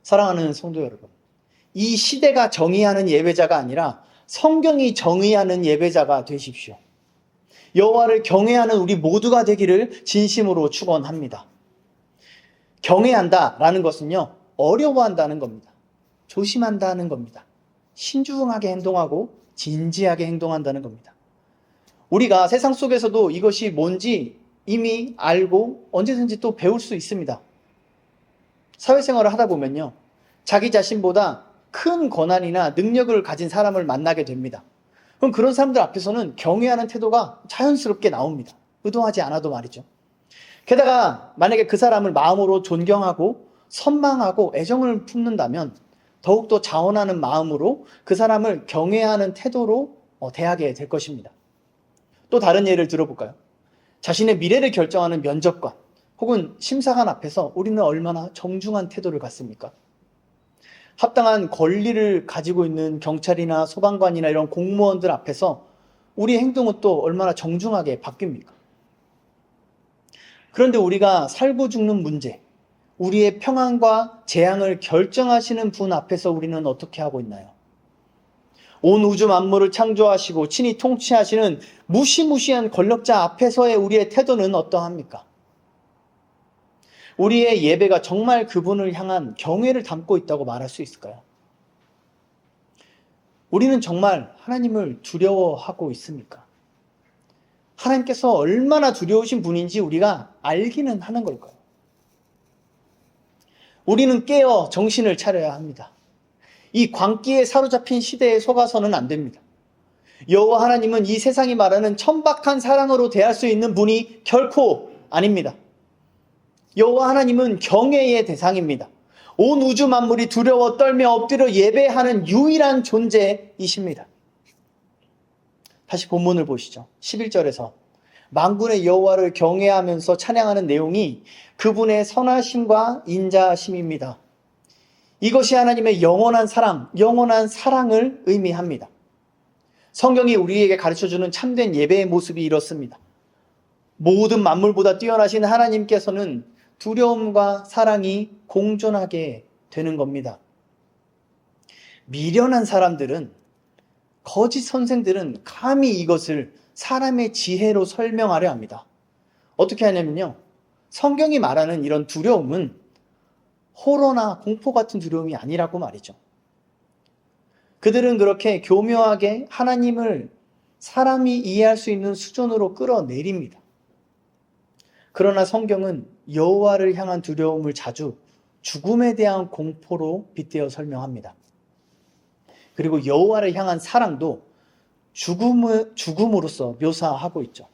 사랑하는 성도 여러분, 이 시대가 정의하는 예배자가 아니라 성경이 정의하는 예배자가 되십시오. 여호와를 경외하는 우리 모두가 되기를 진심으로 축원합니다. 경외한다라는 것은요, 어려워한다는 겁니다. 조심한다는 겁니다. 신중하게 행동하고 진지하게 행동한다는 겁니다. 우리가 세상 속에서도 이것이 뭔지 이미 알고 언제든지 또 배울 수 있습니다. 사회생활을 하다 보면요, 자기 자신보다 큰 권한이나 능력을 가진 사람을 만나게 됩니다. 그럼 그런 사람들 앞에서는 경외하는 태도가 자연스럽게 나옵니다. 의도하지 않아도 말이죠. 게다가 만약에 그 사람을 마음으로 존경하고 선망하고 애정을 품는다면 더욱더 자원하는 마음으로 그 사람을 경외하는 태도로 대하게 될 것입니다. 또 다른 예를 들어볼까요? 자신의 미래를 결정하는 면접관 혹은 심사관 앞에서 우리는 얼마나 정중한 태도를 갖습니까? 합당한 권리를 가지고 있는 경찰이나 소방관이나 이런 공무원들 앞에서 우리의 행동은 또 얼마나 정중하게 바뀝니까? 그런데 우리가 살고 죽는 문제, 우리의 평안과 재앙을 결정하시는 분 앞에서 우리는 어떻게 하고 있나요? 온 우주 만물을 창조하시고 친히 통치하시는 무시무시한 권력자 앞에서의 우리의 태도는 어떠합니까? 우리의 예배가 정말 그분을 향한 경외를 담고 있다고 말할 수 있을까요? 우리는 정말 하나님을 두려워하고 있습니까? 하나님께서 얼마나 두려우신 분인지 우리가 알기는 하는 걸까요? 우리는 깨어 정신을 차려야 합니다. 이 광기에 사로잡힌 시대에 속아서는 안 됩니다. 여호와 하나님은 이 세상이 말하는 천박한 사랑으로 대할 수 있는 분이 결코 아닙니다. 여호와 하나님은 경외의 대상입니다. 온 우주 만물이 두려워 떨며 엎드려 예배하는 유일한 존재이십니다. 다시 본문을 보시죠. 11절에서 만군의 여호와를 경외하면서 찬양하는 내용이 그분의 선하심과 인자심입니다. 이것이 하나님의 영원한 사랑, 영원한 사랑을 의미합니다. 성경이 우리에게 가르쳐주는 참된 예배의 모습이 이렇습니다. 모든 만물보다 뛰어나신 하나님께서는 두려움과 사랑이 공존하게 되는 겁니다. 미련한 사람들은, 거짓 선생들은 감히 이것을 사람의 지혜로 설명하려 합니다. 어떻게 하냐면요, 성경이 말하는 이런 두려움은 호러나 공포 같은 두려움이 아니라고 말이죠. 그들은 그렇게 교묘하게 하나님을 사람이 이해할 수 있는 수준으로 끌어내립니다. 그러나 성경은 여호와를 향한 두려움을 자주 죽음에 대한 공포로 빗대어 설명합니다. 그리고 여호와를 향한 사랑도 죽음으로써 묘사하고 있죠.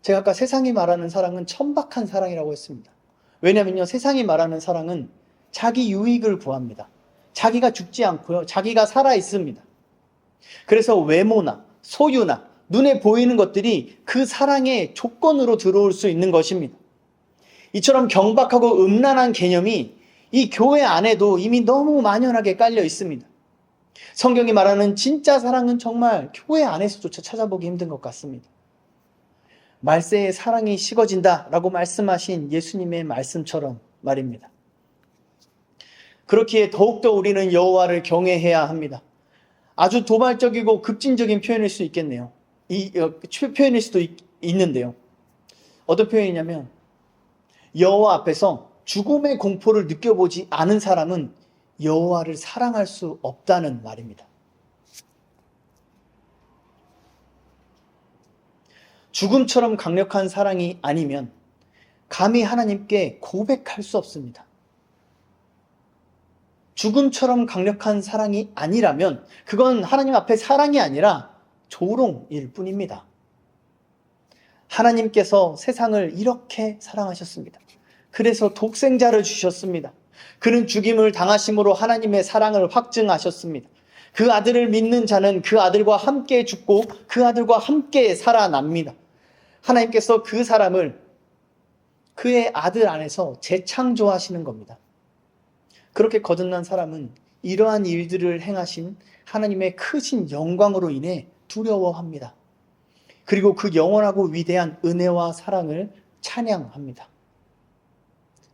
제가 아까 세상이 말하는 사랑은 천박한 사랑이라고 했습니다. 왜냐면요, 세상이 말하는 사랑은 자기 유익을 구합니다. 자기가 죽지 않고요, 자기가 살아 있습니다. 그래서 외모나 소유나 눈에 보이는 것들이 그 사랑의 조건으로 들어올 수 있는 것입니다. 이처럼 경박하고 음란한 개념이 이 교회 안에도 이미 너무 만연하게 깔려 있습니다. 성경이 말하는 진짜 사랑은 정말 교회 안에서조차 찾아보기 힘든 것 같습니다. 말세에 사랑이 식어진다라고 말씀하신 예수님의 말씀처럼 말입니다. 그렇기에 더욱더 우리는 여호와를 경외해야 합니다. 아주 도발적이고 급진적인 표현일 수 있겠네요. 표현일 수도 있는데요. 어떤 표현이냐면, 여호와 앞에서 죽음의 공포를 느껴보지 않은 사람은 여호와를 사랑할 수 없다는 말입니다. 죽음처럼 강력한 사랑이 아니면 감히 하나님께 고백할 수 없습니다. 죽음처럼 강력한 사랑이 아니라면 그건 하나님 앞에 사랑이 아니라 조롱일 뿐입니다. 하나님께서 세상을 이렇게 사랑하셨습니다. 그래서 독생자를 주셨습니다. 그는 죽임을 당하심으로 하나님의 사랑을 확증하셨습니다. 그 아들을 믿는 자는 그 아들과 함께 죽고 그 아들과 함께 살아납니다. 하나님께서 그 사람을 그의 아들 안에서 재창조하시는 겁니다. 그렇게 거듭난 사람은 이러한 일들을 행하신 하나님의 크신 영광으로 인해 두려워합니다. 그리고 그 영원하고 위대한 은혜와 사랑을 찬양합니다.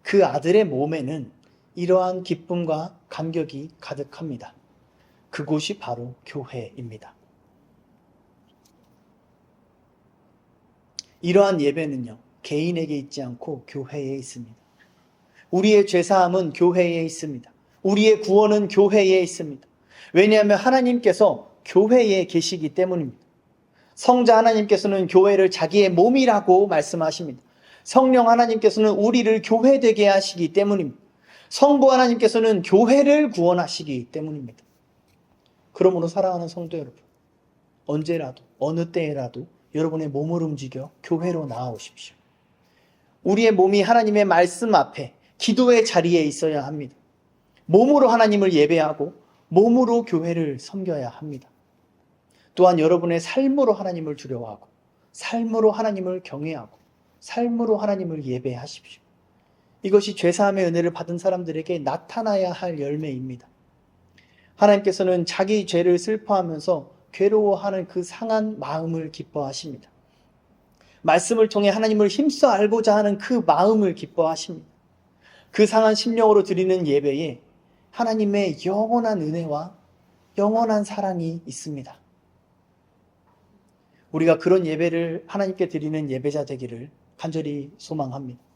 그 아들의 몸에는 이러한 기쁨과 감격이 가득합니다. 그곳이 바로 교회입니다. 이러한 예배는요, 개인에게 있지 않고 교회에 있습니다. 우리의 죄사함은 교회에 있습니다. 우리의 구원은 교회에 있습니다. 왜냐하면 하나님께서 교회에 계시기 때문입니다. 성자 하나님께서는 교회를 자기의 몸이라고 말씀하십니다. 성령 하나님께서는 우리를 교회되게 하시기 때문입니다. 성부 하나님께서는 교회를 구원하시기 때문입니다. 그러므로 사랑하는 성도 여러분, 언제라도 어느 때라도 여러분의 몸을 움직여 교회로 나아오십시오. 우리의 몸이 하나님의 말씀 앞에 기도의 자리에 있어야 합니다. 몸으로 하나님을 예배하고 몸으로 교회를 섬겨야 합니다. 또한 여러분의 삶으로 하나님을 두려워하고 삶으로 하나님을 경외하고 삶으로 하나님을 예배하십시오. 이것이 죄사함의 은혜를 받은 사람들에게 나타나야 할 열매입니다. 하나님께서는 자기 죄를 슬퍼하면서 괴로워하는 그 상한 마음을 기뻐하십니다. 말씀을 통해 하나님을 힘써 알고자 하는 그 마음을 기뻐하십니다. 그 상한 심령으로 드리는 예배에 하나님의 영원한 은혜와 영원한 사랑이 있습니다. 우리가 그런 예배를 하나님께 드리는 예배자 되기를 간절히 소망합니다.